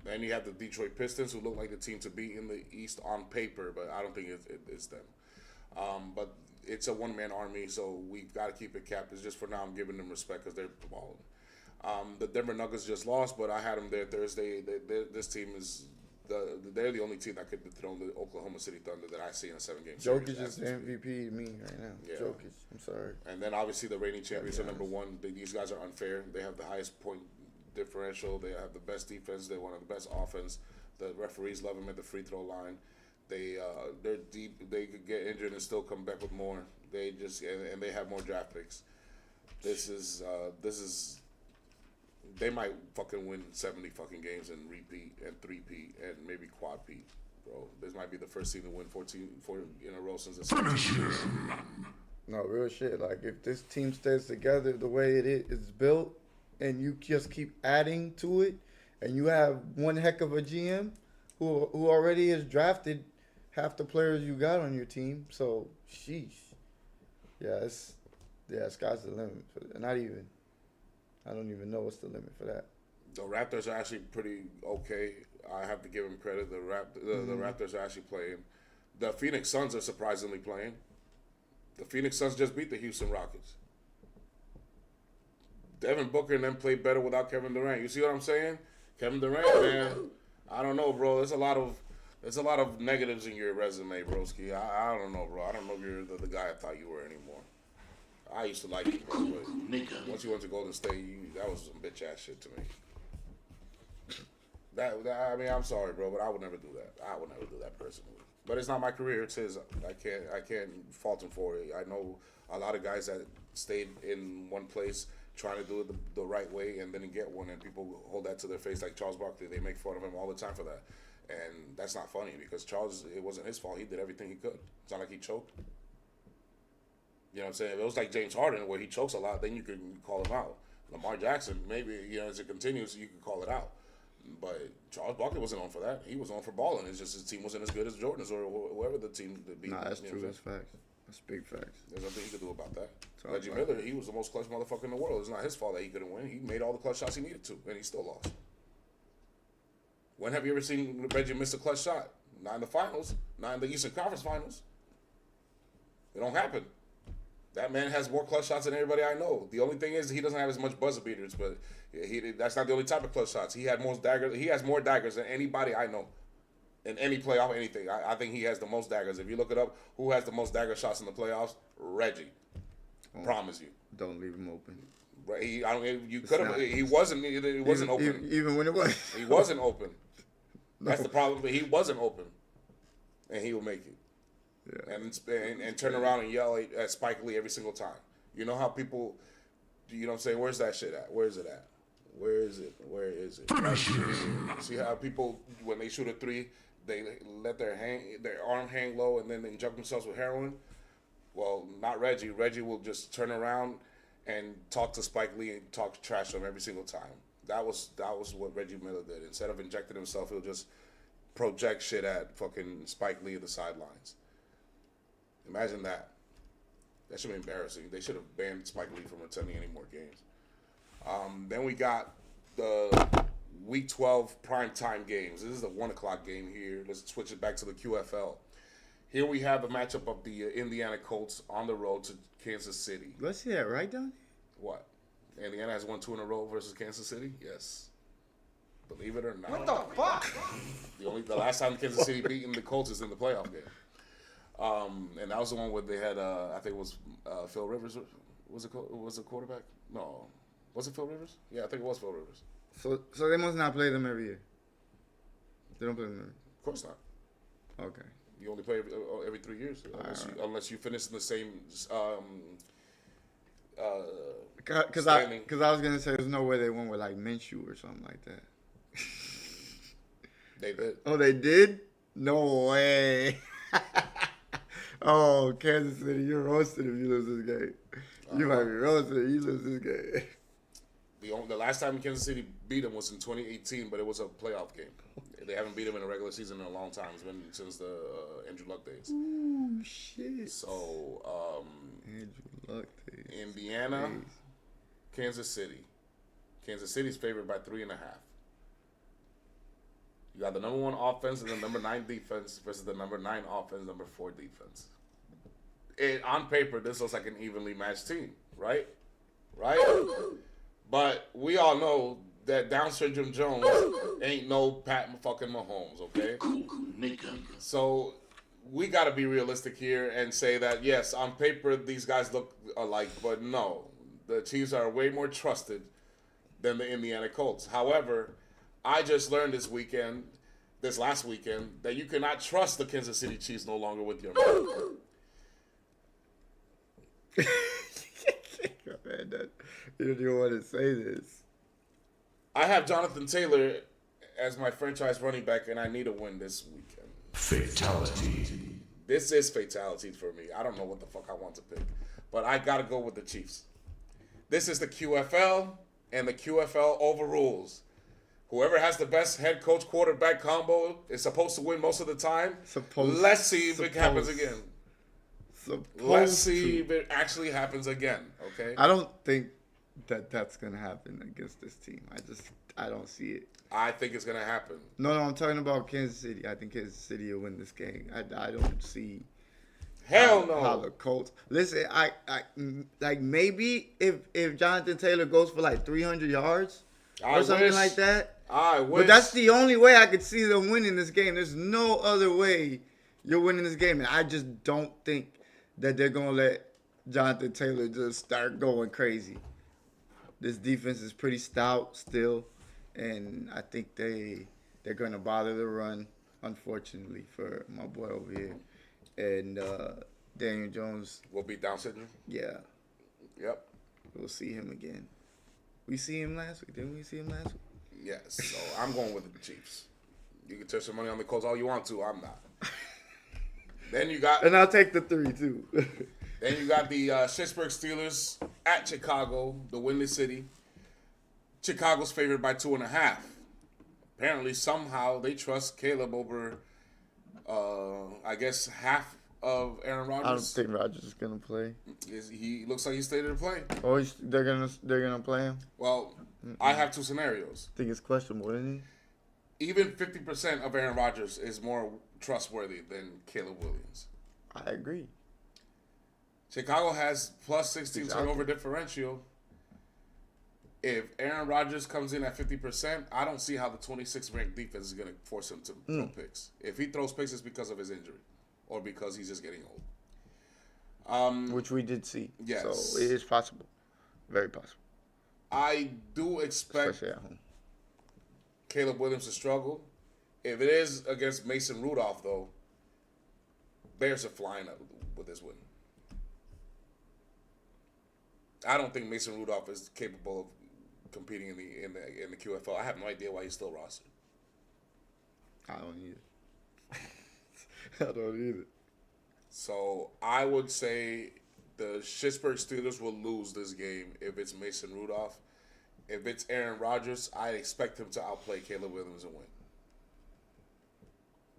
Then you have the Detroit Pistons, who look like the team to beat in the East on paper, but I don't think it's them. But it's a one-man army, so we've got to keep it capped. It's just for now I'm giving them respect because they're balling. The Denver Nuggets just lost, but I had them there Thursday. This team is they're the only team that could dethrone the Oklahoma City Thunder that I see in a 7-game series. Jokic is the MVP to me right now. Yeah. Jokic, I'm sorry. And then obviously the reigning champions are number one. These guys are unfair. They have the highest point differential. They have the best defense. They're one of the best offense. The referees love them at the free throw line. They're deep. They could get injured and still come back with more. They just and they have more draft picks. This is they might fucking win 70 fucking games and repeat and three-peat and maybe quad-peat, bro. This might be the first team to win 4 in a row since the 70s. No, real shit. Like, if this team stays together the way it's built, and you just keep adding to it, and you have one heck of a GM who already has drafted half the players you got on your team, so sheesh. Sky's the limit. Not even. I don't even know what's the limit for that. The Raptors are actually pretty okay. I have to give them credit. The Raptors are actually playing. The Phoenix Suns are surprisingly playing. The Phoenix Suns just beat the Houston Rockets. Devin Booker and them played better without Kevin Durant. You see what I'm saying? Kevin Durant, man, I don't know, bro. There's a lot of negatives in your resume, broski. I don't know, bro. I don't know if you're the guy I thought you were anymore. I used to like you, bro, but once you went to Golden State, that was some bitch ass shit to me. I mean, I'm sorry, bro, but I would never do that. I would never do that personally. But it's not my career; it's his. I can't fault him for it. I know a lot of guys that stayed in one place trying to do it the right way and then get one, and people hold that to their face. Like Charles Barkley, they make fun of him all the time for that, and that's not funny because Charles, it wasn't his fault. He did everything he could. It's not like he choked. You know what I'm saying? If it was like James Harden where he chokes a lot, then you can call him out. Lamar Jackson, maybe, as it continues, you can call it out. But Charles Barkley wasn't on for that. He was on for balling. It's just his team wasn't as good as Jordan's or whoever the team that beat. Nah, that's you know true. what That's facts. That's big facts. There's nothing he could do about that. Charles Reggie Barkley. Miller, he was the most clutch motherfucker in the world. It's not his fault that he couldn't win. He made all the clutch shots he needed to, and he still lost. When have you ever seen Reggie miss a clutch shot? Not in the finals. Not in the Eastern Conference Finals. It don't happen. That man has more clutch shots than everybody I know. The only thing is he doesn't have as much buzzer beaters, but that's not the only type of clutch shots. He had most daggers. He has more daggers than anybody I know in any playoff, anything. I think he has the most daggers. If you look it up, who has the most dagger shots in the playoffs? Reggie. Promise you. Don't leave him open. Right? You could have. not. He wasn't. It wasn't open. Even when it was. He wasn't open. That's the problem. He wasn't open, and he will make it. Yeah. And turn around and yell at Spike Lee every single time. You know how people, you know what I'm saying? Where's that shit at? Where is it at? Where is it? Where is it? See how people, when they shoot a three, they let their arm hang low and then they inject themselves with heroin? Well, not Reggie. Reggie will just turn around and talk to Spike Lee and talk trash to him every single time. That was what Reggie Miller did. Instead of injecting himself, he'll just project shit at fucking Spike Lee at the sidelines. Imagine that. That should be embarrassing. They should have banned Spike Lee from attending any more games. Then we got the Week 12 primetime games. This is the 1 o'clock game here. Let's switch it back to the QFL. Here we have a matchup of the Indiana Colts on the road to Kansas City. Let's see that right down What? Indiana has won 2 in a row versus Kansas City? Yes. Believe it or not. What the fuck? The last time Kansas City beaten the Colts is in the playoff game. And that was the one where they had, I think it was Phil Rivers. Was it quarterback? No. Was it Phil Rivers? Yeah, I think it was Phil Rivers. So they must not play them every year. They don't play them Of course not. Okay. You only play every 3 years, unless you finish in the same Because standing. I was gonna say there's no way they won with like Minshew or something like that. They did. Oh, they did? No way. Oh, Kansas City, you're roasted if you lose this game. You might be roasted if you lose this game. The last time Kansas City beat them was in 2018, but it was a playoff game. They haven't beat them in a regular season in a long time. It's been since the Andrew Luck days. Ooh, shit. So, Andrew Luck days. Indiana, Days. Kansas City. Kansas City's favored by 3.5. You got the number 1 offense and the number 9 defense versus the number 9 offense, number 4 defense. On paper, this looks like an evenly matched team, right? Right? But we all know that Down syndrome Jones ain't no Pat fucking Mahomes, okay? Nigga. So we got to be realistic here and say that, yes, on paper, these guys look alike, but no. The Chiefs are way more trusted than the Indiana Colts. However, I just learned this last weekend, that you cannot trust the Kansas City Chiefs no longer with your man. Man, you don't even want to say this. I have Jonathan Taylor as my franchise running back, and I need a win this weekend. Fatality. This is fatality for me. I don't know what the fuck I want to pick, but I got to go with the Chiefs. This is the QFL, and the QFL overrules. Whoever has the best head coach quarterback combo is supposed to win most of the time. Let's see if it happens again. Let's see if it actually happens again. Okay. I don't think that's gonna happen against this team. I don't see it. I think it's gonna happen. No, I'm talking about Kansas City. I think Kansas City will win this game. I don't see. Hell no. How the Colts? Listen, I like maybe if Jonathan Taylor goes for like 300 yards or something like that. I wish. But that's the only way I could see them winning this game. There's no other way you're winning this game, and I just don't think that they're gonna let Jonathan Taylor just start going crazy. This defense is pretty stout still, and I think they're gonna bother the run, unfortunately for my boy over here. And Daniel Jones will be Down syndrome. Yeah. Yep. We'll see him again. We see him last week. Didn't we see him last week? Yes. So I'm going with the Chiefs. You can touch some money on the Colts all you want to. I'm not. Then you got. And I'll take the 3 too. Then you got the Pittsburgh Steelers at Chicago, the winless city. Chicago's favored by 2.5. apparently somehow they trust Caleb over, I guess half of Aaron I don't Rodgers. think Rodgers is gonna play. He looks like he's slated to play. Oh, they're gonna play him. Well, I have two scenarios. I think it's questionable, isn't Even 50% of Aaron Rodgers is more trustworthy than Caleb Williams. he? I agree. Chicago has plus 16 Exactly. turnover differential. If Aaron Rodgers comes in at 50%, I don't see how the 26th ranked defense is going to force him to throw picks. If he throws picks, it's because of his injury or because he's just getting old. Which we did see. Yes. So it is possible. Very possible. I do expect Especially at home. Caleb Williams to struggle. If it is against Mason Rudolph, though, Bears are flying up with this win. I don't think Mason Rudolph is capable of competing in the QFL. I have no idea why he's still rostered. I don't either. I don't either. So I would say the Pittsburgh Steelers will lose this game if it's Mason Rudolph. If it's Aaron Rodgers, I expect him to outplay Caleb Williams and win.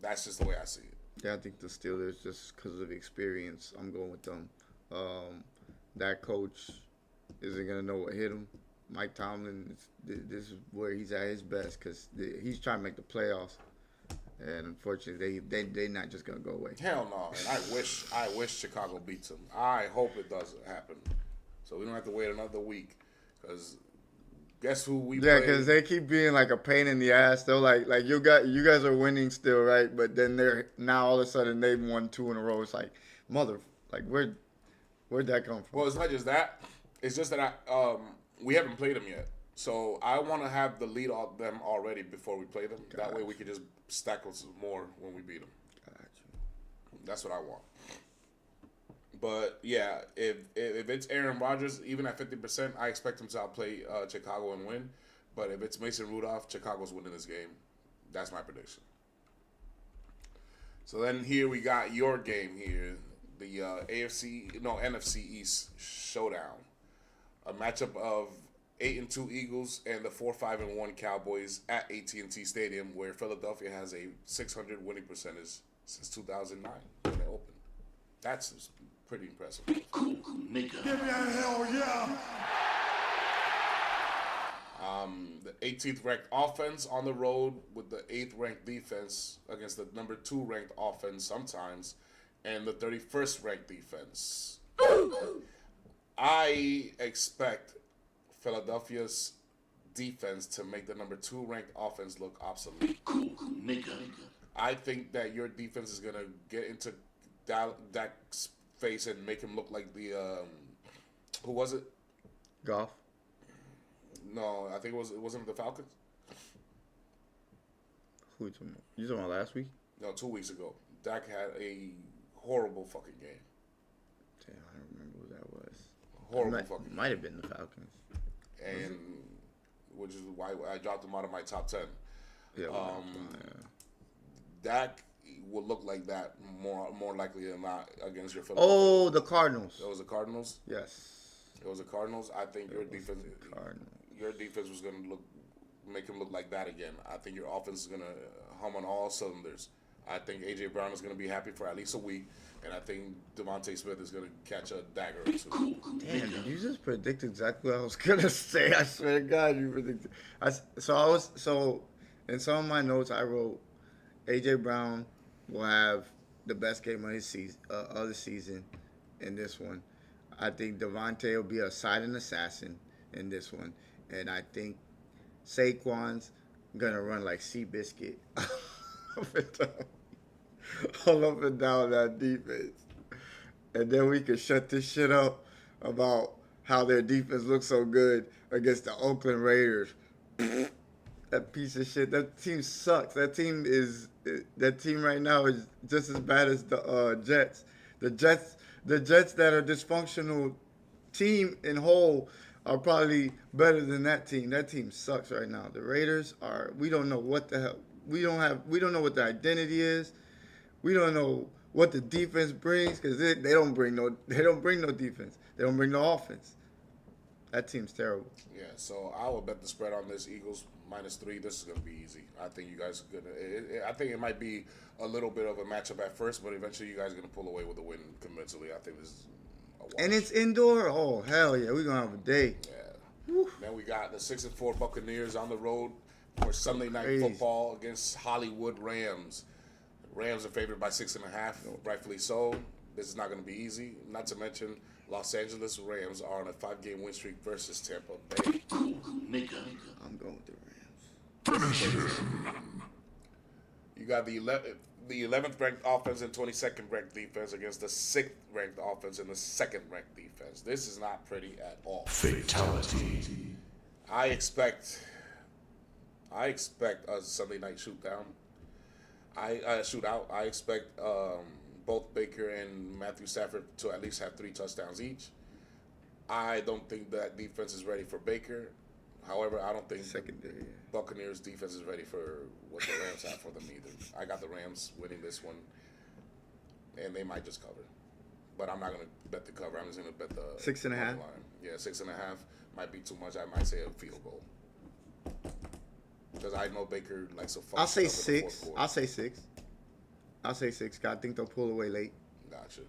That's just the way I see it. Yeah, I think the Steelers, just because of experience, I'm going with them. That coach isn't going to know what hit him. Mike Tomlin, this is where he's at his best because he's trying to make the playoffs. And unfortunately, they're not just going to go away. Hell no. And I wish Chicago beats them. I hope it doesn't happen. So we don't have to wait another week. Because guess who we Yeah, play? because they keep being like a pain in the ass. They're like you guys are winning still, right? But then they're now all of a sudden they've won 2 in a row. It's like where'd that come from? Well, it's not just that. It's just that we haven't played them yet. So I want to have the lead on them already before we play them. That way we can just stack us more when we beat them. That's what I want. But yeah, if it's Aaron Rodgers, even at 50%, I expect him to outplay Chicago and win. But if it's Mason Rudolph, Chicago's winning this game. That's my prediction. So then here we got your game here, the NFC East showdown, a matchup of 8-2 Eagles and the 4-5-1 Cowboys at AT&T Stadium, where Philadelphia has a .600 winning percentage since 2009 when they opened. That's pretty impressive. Cool, nigga. Give me a hell yeah! The 18th ranked offense on the road with the 8th ranked defense against the number 2 ranked offense sometimes, and the 31st ranked defense. I expect Philadelphia's defense to make the number 2 ranked offense look obsolete. Cool, nigga. I think that your defense is gonna get into Dak's face and make him look like the who was it? Goff. No, I think it wasn't the Falcons. Who you talking about? You talking about last week? No, 2 weeks ago. Dak had a horrible fucking game. Damn, I don't remember who that was. Horrible Might, fucking might have been the Falcons. and which is why I dropped him out of my top 10. Yeah. Dak will look like that more likely than not against your Philadelphia. Oh, the Cardinals. It was the Cardinals. Yes. It was the Cardinals. I think your defense, Cardinals. your defense was gonna make him look like that again. I think your offense is gonna hum on all cylinders. I think AJ Brown is gonna be happy for at least a week, and I think Devontae Smith is gonna catch a dagger or two. Damn, did you just predict exactly what I was gonna say? I swear to God, you predicted. So in some of my notes I wrote, AJ Brown will have the best game of his season, of the season, in this one. I think Devontae will be a silent assassin in this one, and I think Saquon's gonna run like Seabiscuit all up and down that defense. And then we can shut this shit up about how their defense looks so good against the Oakland Raiders. That piece of shit. That team sucks. That team right now is just as bad as the Jets. The Jets that are dysfunctional team in whole are probably better than that team. That team sucks right now. The Raiders are. We don't know what the hell. We don't know what the identity is. We don't know what the defense brings because they don't bring no defense. They don't bring no offense. That team's terrible. Yeah, so I will bet the spread on this Eagles -3. This is gonna be easy. I think you guys are gonna. I think it might be a little bit of a matchup at first, but eventually you guys are gonna pull away with a win convincingly. I think this is a wash. And it's indoor. Oh hell yeah, we're gonna have a day. Yeah. Then we got the 6-4 Buccaneers on the road for Sunday night Crazy. football against Hollywood Rams. Rams are favored by 6.5, rightfully so. This is not going to be easy. Not to mention, Los Angeles Rams are on a 5-game win streak versus Tampa Bay. Nigga. I'm going with the Rams. You got the 11th ranked offense and 22nd ranked defense against the 6th ranked offense and the 2nd ranked defense. This is not pretty at all. Fatality. I expect a Sunday night shootout. I expect both Baker and Matthew Stafford to at least have 3 touchdowns each. I don't think that defense is ready for Baker. However, I don't think Secondary. Buccaneers defense is ready for what the Rams have for them either. I got the Rams winning this one, and they might just cover. But I'm not gonna bet the cover. I'm just gonna bet the 6.5? line. Yeah, 6.5 might be too much. I might say a field goal because I know Baker likes to. I'll say stuff in the fourth 6. quarter. I'll say 6. I'll say 6. 'Cause I think they'll pull away late. Gotcha.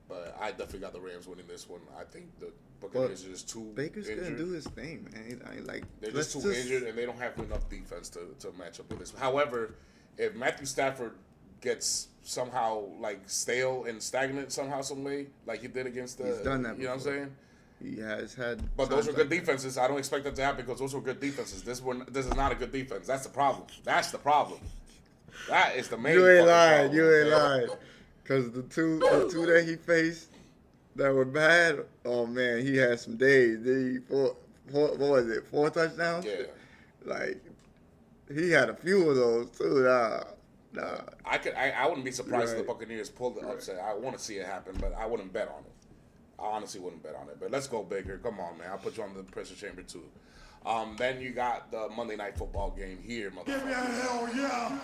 But I definitely got the Rams winning this one. I think the Buccaneers are just too Baker's injured. gonna do his thing, man. I like. They're let's just too injured, and they don't have enough defense to match up with this. However, if Matthew Stafford gets somehow like stale and stagnant somehow, some way, like he did against the, He's done that you know what I'm before. saying? He has had. But those times are good like defenses. I don't expect that to happen because those were good defenses. This is not a good defense. That's the problem. That's the problem. That is the main. You ain't fucking lying. problem, You ain't okay? lying. Cause the two that he faced that were bad. Oh man, he had some days. What was it? 4 touchdowns. Yeah. Like he had a few of those too. Nah. I wouldn't be surprised if the Right. Buccaneers pulled the upset. I want to see it happen, but I wouldn't bet on it. I honestly wouldn't bet on it. But let's go Baker. Come on, man. I'll put you on the pressure chamber too. Then you got the Monday Night Football game here, motherfucker. Hell yeah.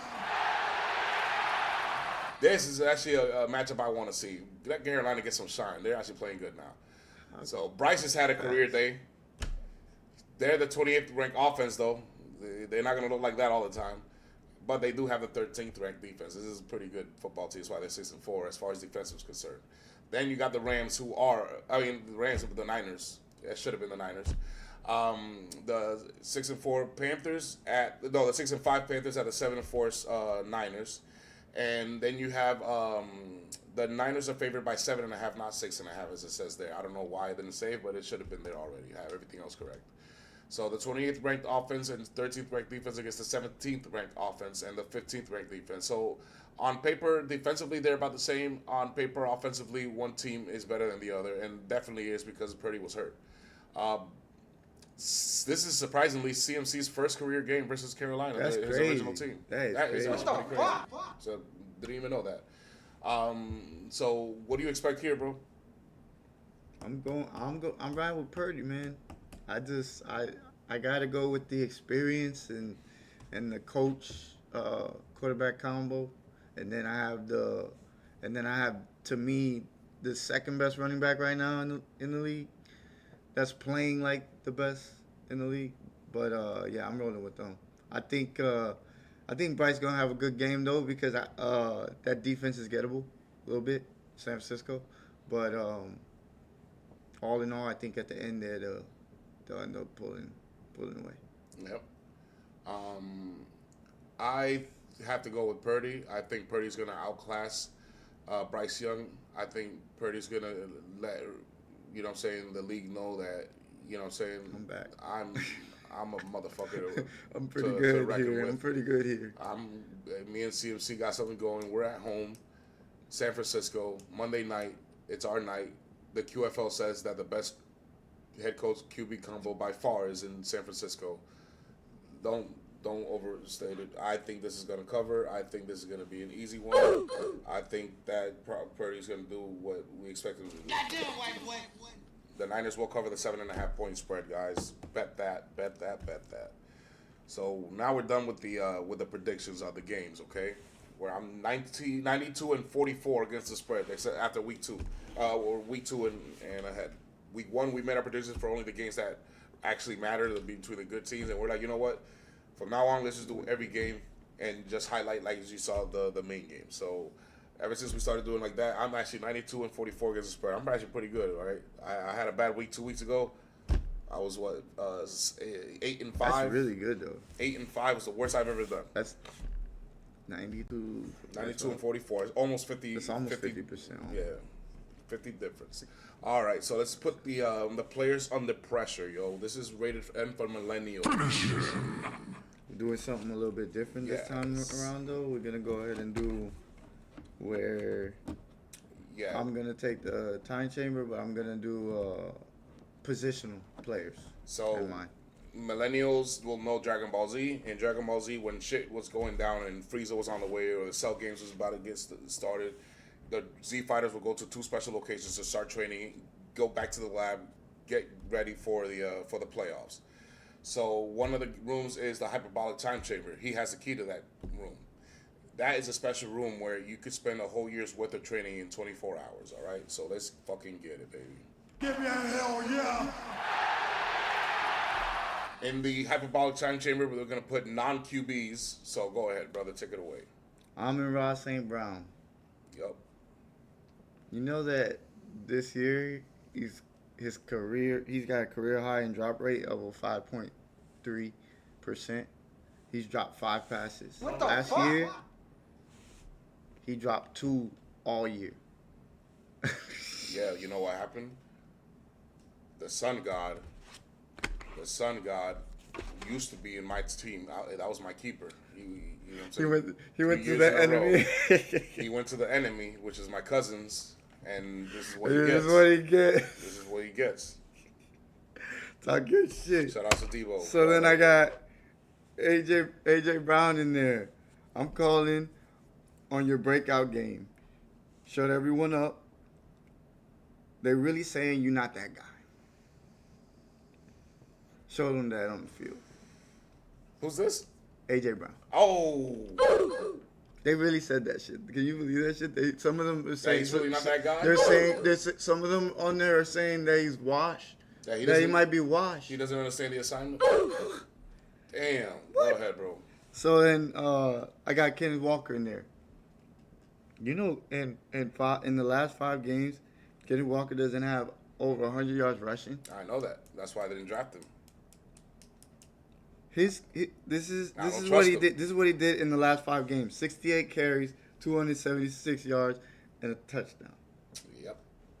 This is actually a matchup I want to see. Let Carolina get some shine. They're actually playing good now. So Bryce has had a career day. They're the 28th ranked offense, though. They're not going to look like that all the time. But they do have the 13th ranked defense. This is a pretty good football team. That's why they're 6-4 as far as defense is concerned. Then you got the Rams, the Rams, the Niners. It should have been the Niners. The 6-4 Panthers the 6-5 Panthers at the 7-4 Niners. And then you have the Niners are favored by 7.5, not 6.5, as it says there. I don't know why it didn't save, but it should have been there already. You have everything else correct. So the 28th ranked offense and 13th ranked defense against the 17th ranked offense and the 15th ranked defense. So on paper, defensively, they're about the same. On paper, offensively, one team is better than the other, and definitely is because Purdy was hurt. This is surprisingly CMC's first career game versus Carolina, That's his crazy. original team. That is actually crazy. pretty crazy. So didn't even know that. So what do you expect here, bro? I'm riding with Purdy, man. I gotta go with the experience and the coach quarterback combo, and then I have to me the second best running back right now in the league. That's playing like the best in the league. But yeah, I'm rolling with them. I think Bryce gonna have a good game though because that defense is gettable a little bit, San Francisco. But all in all, I think at the end there they'll end up pulling away. Yep. I have to go with Purdy. I think Purdy's gonna outclass Bryce Young. I think Purdy's gonna let the league know that I'm back. I'm a motherfucker. I'm pretty to good reckon here. with. I'm pretty good here. Me and CMC got something going. We're at home, San Francisco, Monday night. It's our night. The QFL says that the best head coach QB combo by far is in San Francisco. Don't overstate it. I think this is going to cover. I think this is going to be an easy one. I think that Purdy's going to do what we expect him to do. The Niners will cover the 7.5 point spread, guys. Bet that. So now we're done with the predictions of the games, okay? Where I'm 92 and 44 against the spread, except after week 2, or week 2 and ahead. week 1 we made our predictions for only the games that actually matter between the good teams, and we're like, you know what? From now on, let's just do every game and just highlight like you saw the main game. So ever since we started doing like that, I'm actually 92-44 against the spread. I'm actually pretty good. All right, I had a bad week 2 weeks ago. I was 8-5. That's really good though. 8-5 was the worst I've ever done. That's 92. 92-44. It's almost 50. It's almost 50%. Yeah, 50 difference. All right, so let's put the players under pressure, yo. This is rated M for millennials. We're doing something a little bit different this time around though. We're gonna go ahead and do where I'm gonna take the time chamber, but I'm gonna do positional players. So millennials will know Dragon Ball Z. In Dragon Ball Z, when shit was going down and Frieza was on the way or the Cell Games was about to get started, the Z fighters will go to 2 special locations to start training, go back to the lab, get ready for the playoffs. So one of the rooms is the hyperbolic time chamber. He has the key to that room. That is a special room where you could spend a whole year's worth of training in 24 hours. All right, so let's fucking get it, baby. Give me a hell yeah! In the hyperbolic time chamber, we're gonna put non-QBs. So go ahead, brother, take it away. Amon-Ra St. Brown. Yup. You know that this year he's got a career high in drop rate of 5.3%. He's dropped 5 passes. Last year, he dropped 2 all year. Yeah, you know what happened? The Sun God used to be in my team. That was my keeper. You know what I'm saying? He went to the enemy. He went to the enemy, which is my cousins, and this is what he gets. Talk good shit. Shout out to Debo. So then I got AJ Brown in there. I'm calling on your breakout game. Shut everyone up. They're really saying you're not that guy. Show them that on the field. Who's this? AJ Brown. Oh. They really said that shit. Can you believe that shit? Some of them are saying he's really not that guy. They're saying some of them on there are saying that he's washed. That he might be washed. He doesn't understand the assignment. Damn. What? Go ahead, bro. So then I got Kenneth Walker in there. You know, in the last 5 games, Kenneth Walker doesn't have over 100 yards rushing. I know that. That's why they didn't draft him. This is what he did. This is what he did in the last 5 games: 68 carries, 276 yards, and a touchdown. Yep.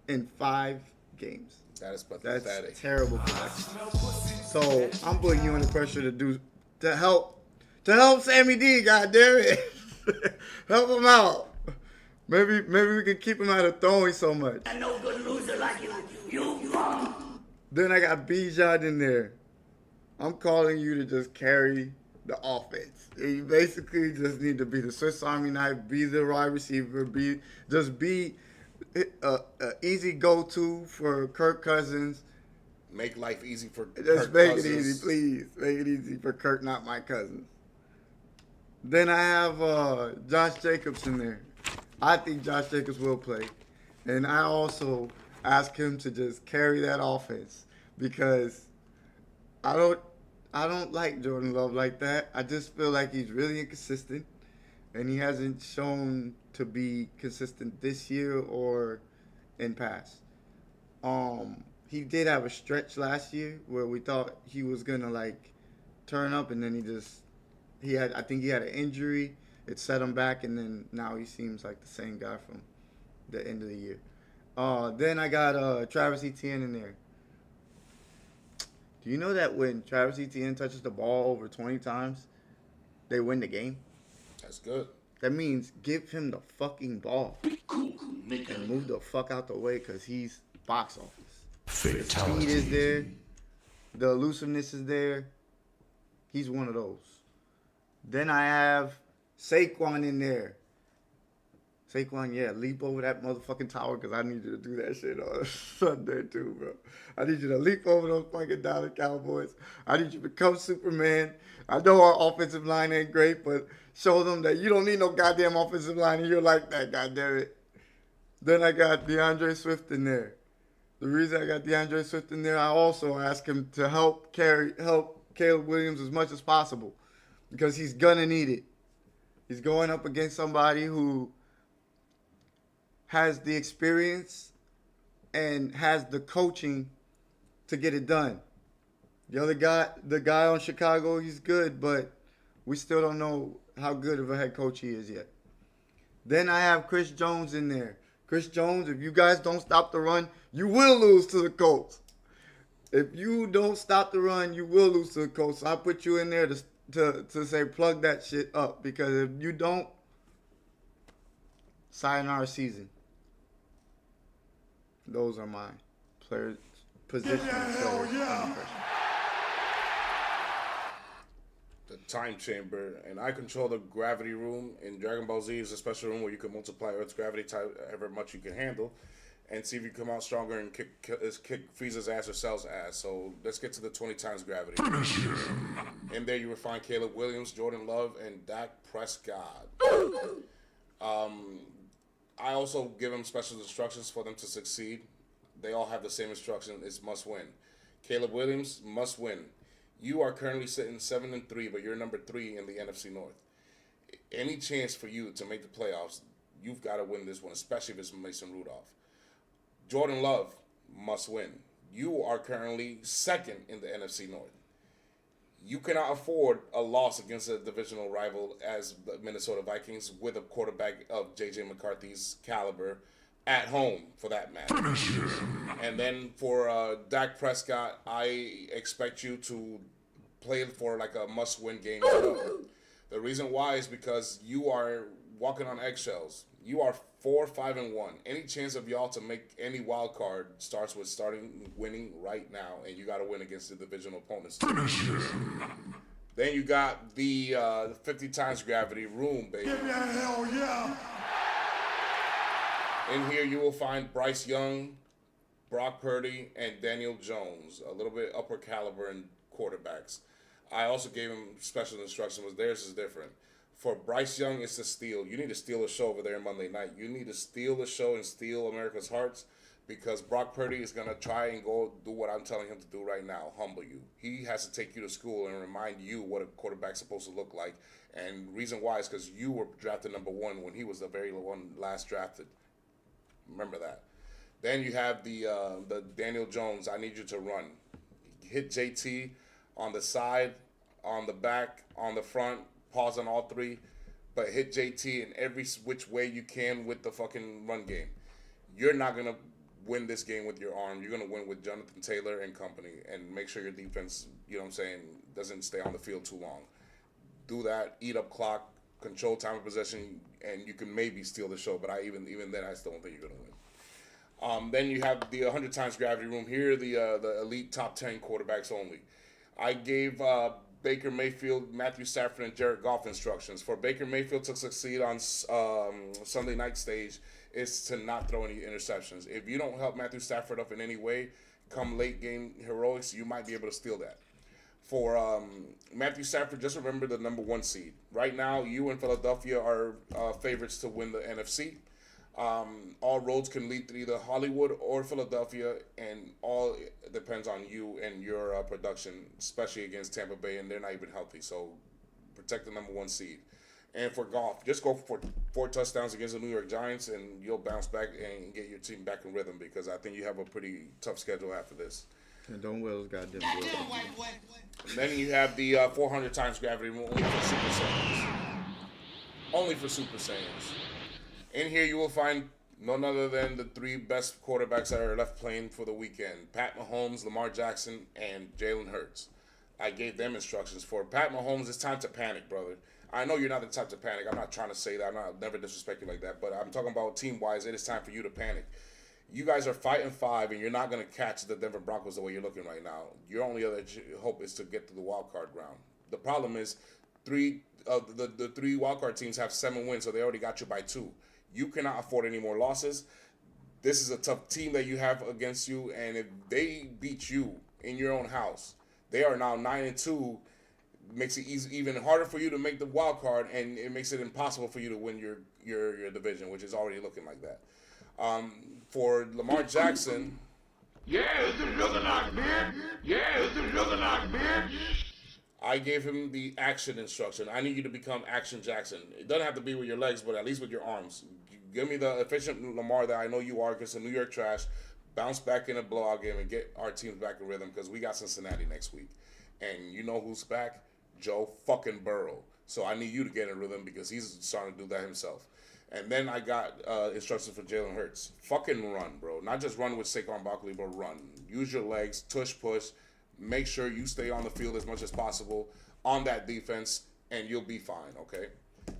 In 5 games. That is pathetic. That's terrible production. So I'm putting you under pressure to help Sammy D. God damn it, help him out. Maybe we can keep him out of throwing so much. I know good loser like you bum. Then I got Bijan in there. I'm calling you to just carry the offense. You basically just need to be the Swiss Army knife, be the wide receiver, be a easy go-to for Kirk Cousins. Make life easy for Kirk Just make Cousins. it easy, please. Make it easy for Kirk, not my cousins. Then I have Josh Jacobs in there. I think Josh Jacobs will play. And I also ask him to just carry that offense because I don't like Jordan Love like that. I just feel like he's really inconsistent, and he hasn't shown to be consistent this year or in past. He did have a stretch last year where we thought he was gonna like turn up, and then I think he had an injury. It set him back, and then now he seems like the same guy from the end of the year. Then I got Travis Etienne in there. Do you know that when Travis Etienne touches the ball over 20 times, they win the game? That's good. That means give him the fucking ball. Be cool, nigga. And move the fuck out the way because he's box office. Fatality. The speed is there. The elusiveness is there. He's one of those. Then I have Saquon in there. Saquon, leap over that motherfucking tower because I need you to do that shit on Sunday too, bro. I need you to leap over those fucking Dallas Cowboys. I need you to become Superman. I know our offensive line ain't great, but show them that you don't need no goddamn offensive line and you're like that, goddamn it. Then I got DeAndre Swift in there. The reason I got DeAndre Swift in there, I also ask him to help Caleb Williams as much as possible because he's gonna need it. He's going up against somebody who has the experience and has the coaching to get it done. The guy on Chicago, he's good, but we still don't know how good of a head coach he is yet. Then I have Chris Jones in there. Chris Jones, if you guys don't stop the run, you will lose to the Colts. If you don't stop the run, you will lose to the Colts. So I put you in there to say plug that shit up because if you don't, sayonara season. Those are my players' positions. Hell yeah. The time chamber, and I control the gravity room. In Dragon Ball Z is a special room where you can multiply Earth's gravity however much you can handle, and see if you come out stronger and kick Frieza's ass or Cell's ass. So let's get to the 20 times gravity. In there you will find Caleb Williams, Jordan Love, and Dak Prescott. I also give them special instructions for them to succeed. They all have the same instruction. It's must win. Caleb Williams must win. You are currently sitting 7-3, but you're number 3 in the NFC North. Any chance for you to make the playoffs, you've got to win this one, especially if it's Mason Rudolph. Jordan Love must win. You are currently 2nd in the NFC North. You cannot afford a loss against a divisional rival as the Minnesota Vikings with a quarterback of J.J. McCarthy's caliber at home, for that matter. And then for Dak Prescott, I expect you to play for like a must-win game as well. The reason why is because you are walking on eggshells. You are 4-5-1. Any chance of y'all to make any wild card starts with winning right now, and you got to win against the divisional opponents. Then you got the 50 times gravity room, baby. Give me a hell yeah. In here you will find Bryce Young, Brock Purdy, and Daniel Jones. A little bit upper caliber in quarterbacks. I also gave him special instructions, but theirs is different. For Bryce Young, it's to steal. You need to steal the show over there Monday night. You need to steal the show and steal America's hearts because Brock Purdy is going to try and go do what I'm telling him to do right now, humble you. He has to take you to school and remind you what a quarterback's supposed to look like. And reason why is because you were drafted number 1 when he was the very one last drafted. Remember that. Then you have the Daniel Jones. I need you to run. Hit JT on the side, on the back, on the front. Pause on all 3, but hit JT in every which way you can with the fucking run game. You're not going to win this game with your arm. You're going to win with Jonathan Taylor and company, and make sure your defense, you know what I'm saying, doesn't stay on the field too long. Do that, eat up clock, control time of possession, and you can maybe steal the show, but even then, I still don't think you're going to win. Then you have the 100 times gravity room. Here, the elite top 10 quarterbacks only. I gave Baker Mayfield, Matthew Stafford, and Jared Goff instructions. For Baker Mayfield to succeed on Sunday night stage is to not throw any interceptions. If you don't help Matthew Stafford up in any way, come late game heroics, you might be able to steal that. For Matthew Stafford, just remember the number 1 seed. Right now, you and Philadelphia are favorites to win the NFC. All roads can lead to either Hollywood or Philadelphia, and all depends on you and your production, especially against Tampa Bay, and they're not even healthy. So protect the number 1 seed. And for Goff, just go for 4 touchdowns against the New York Giants, and you'll bounce back and get your team back in rhythm because I think you have a pretty tough schedule after this. And don't will goddamn will. And then you have the 400 times gravity room only for Super Saiyans. Only for Super Saiyans. In here, you will find none other than the 3 best quarterbacks that are left playing for the weekend. Pat Mahomes, Lamar Jackson, and Jalen Hurts. I gave them instructions. For Pat Mahomes, it's time to panic, brother. I know you're not the type to panic. I'm not trying to say that. I'll never disrespect you like that. But I'm talking about team-wise, it is time for you to panic. You guys are 5-5, and you're not going to catch the Denver Broncos the way you're looking right now. Your only other hope is to get to the wild card round. The problem is the 3 wild card teams have 7 wins, so they already got you by 2. You cannot afford any more losses. This is a tough team that you have against you, and if they beat you in your own house, they are now 9-2. Makes it even harder for you to make the wild card, and it makes it impossible for you to win your division, which is already looking like that. For Lamar Jackson, Yeah, this is Juggernaut, man. Yeah, this is Juggernaut, man. I gave him the action instruction. I need you to become Action Jackson. It doesn't have to be with your legs, but at least with your arms. Give me the efficient Lamar that I know you are because the New York Trash. Bounce back in a blowout game and get our teams back in rhythm because we got Cincinnati next week. And you know who's back? Joe fucking Burrow. So I need you to get in rhythm because he's starting to do that himself. And then I got instructions for Jalen Hurts. Fucking run, bro. Not just run with Saquon Barkley, but run. Use your legs, tush push. Make sure you stay on the field as much as possible on that defense, and you'll be fine, okay?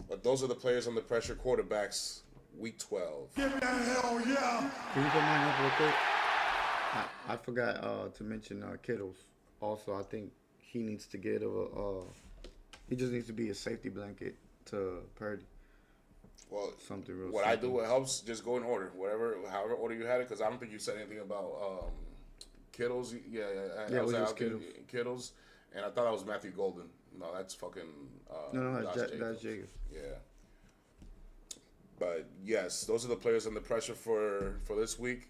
But those are the players under pressure, quarterbacks, week 12. Give me that hell yeah. Can you put mine up real quick? I forgot to mention Kittles. Also, I think he needs to get he just needs to be a safety blanket to Purdy. Well, Something real what I simple. do, it helps just go in order, however order you had it, because I don't think you said anything about Kittles. Yeah, it was just Kittles, and I thought that was Matthew Golden. No, that's fucking. No, Josh that's Jacobs. Yeah. But yes, those are the players under pressure for this week.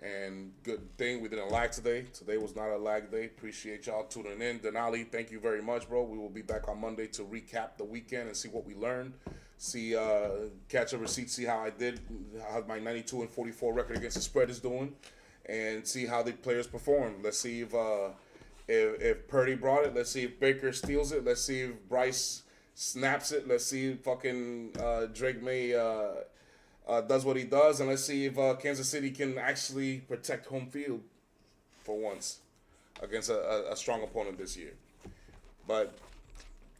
And good thing we didn't lag today. Today was not a lag day. Appreciate y'all tuning in. Denali, thank you very much, bro. We will be back on Monday to recap the weekend and see what we learned. See, catch a receipt, see how I did, how my 92-44 record against the spread is doing, and see how the players perform. Let's see if Purdy brought it. Let's see if Baker steals it. Let's see if Bryce snaps it. Let's see if fucking Drake May does what he does, and let's see if Kansas City can actually protect home field for once against a strong opponent this year. But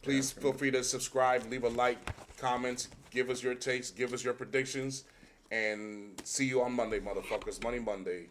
please feel free to subscribe, leave a like, comments, give us your takes, give us your predictions, and see you on Monday, motherfuckers. Money Monday.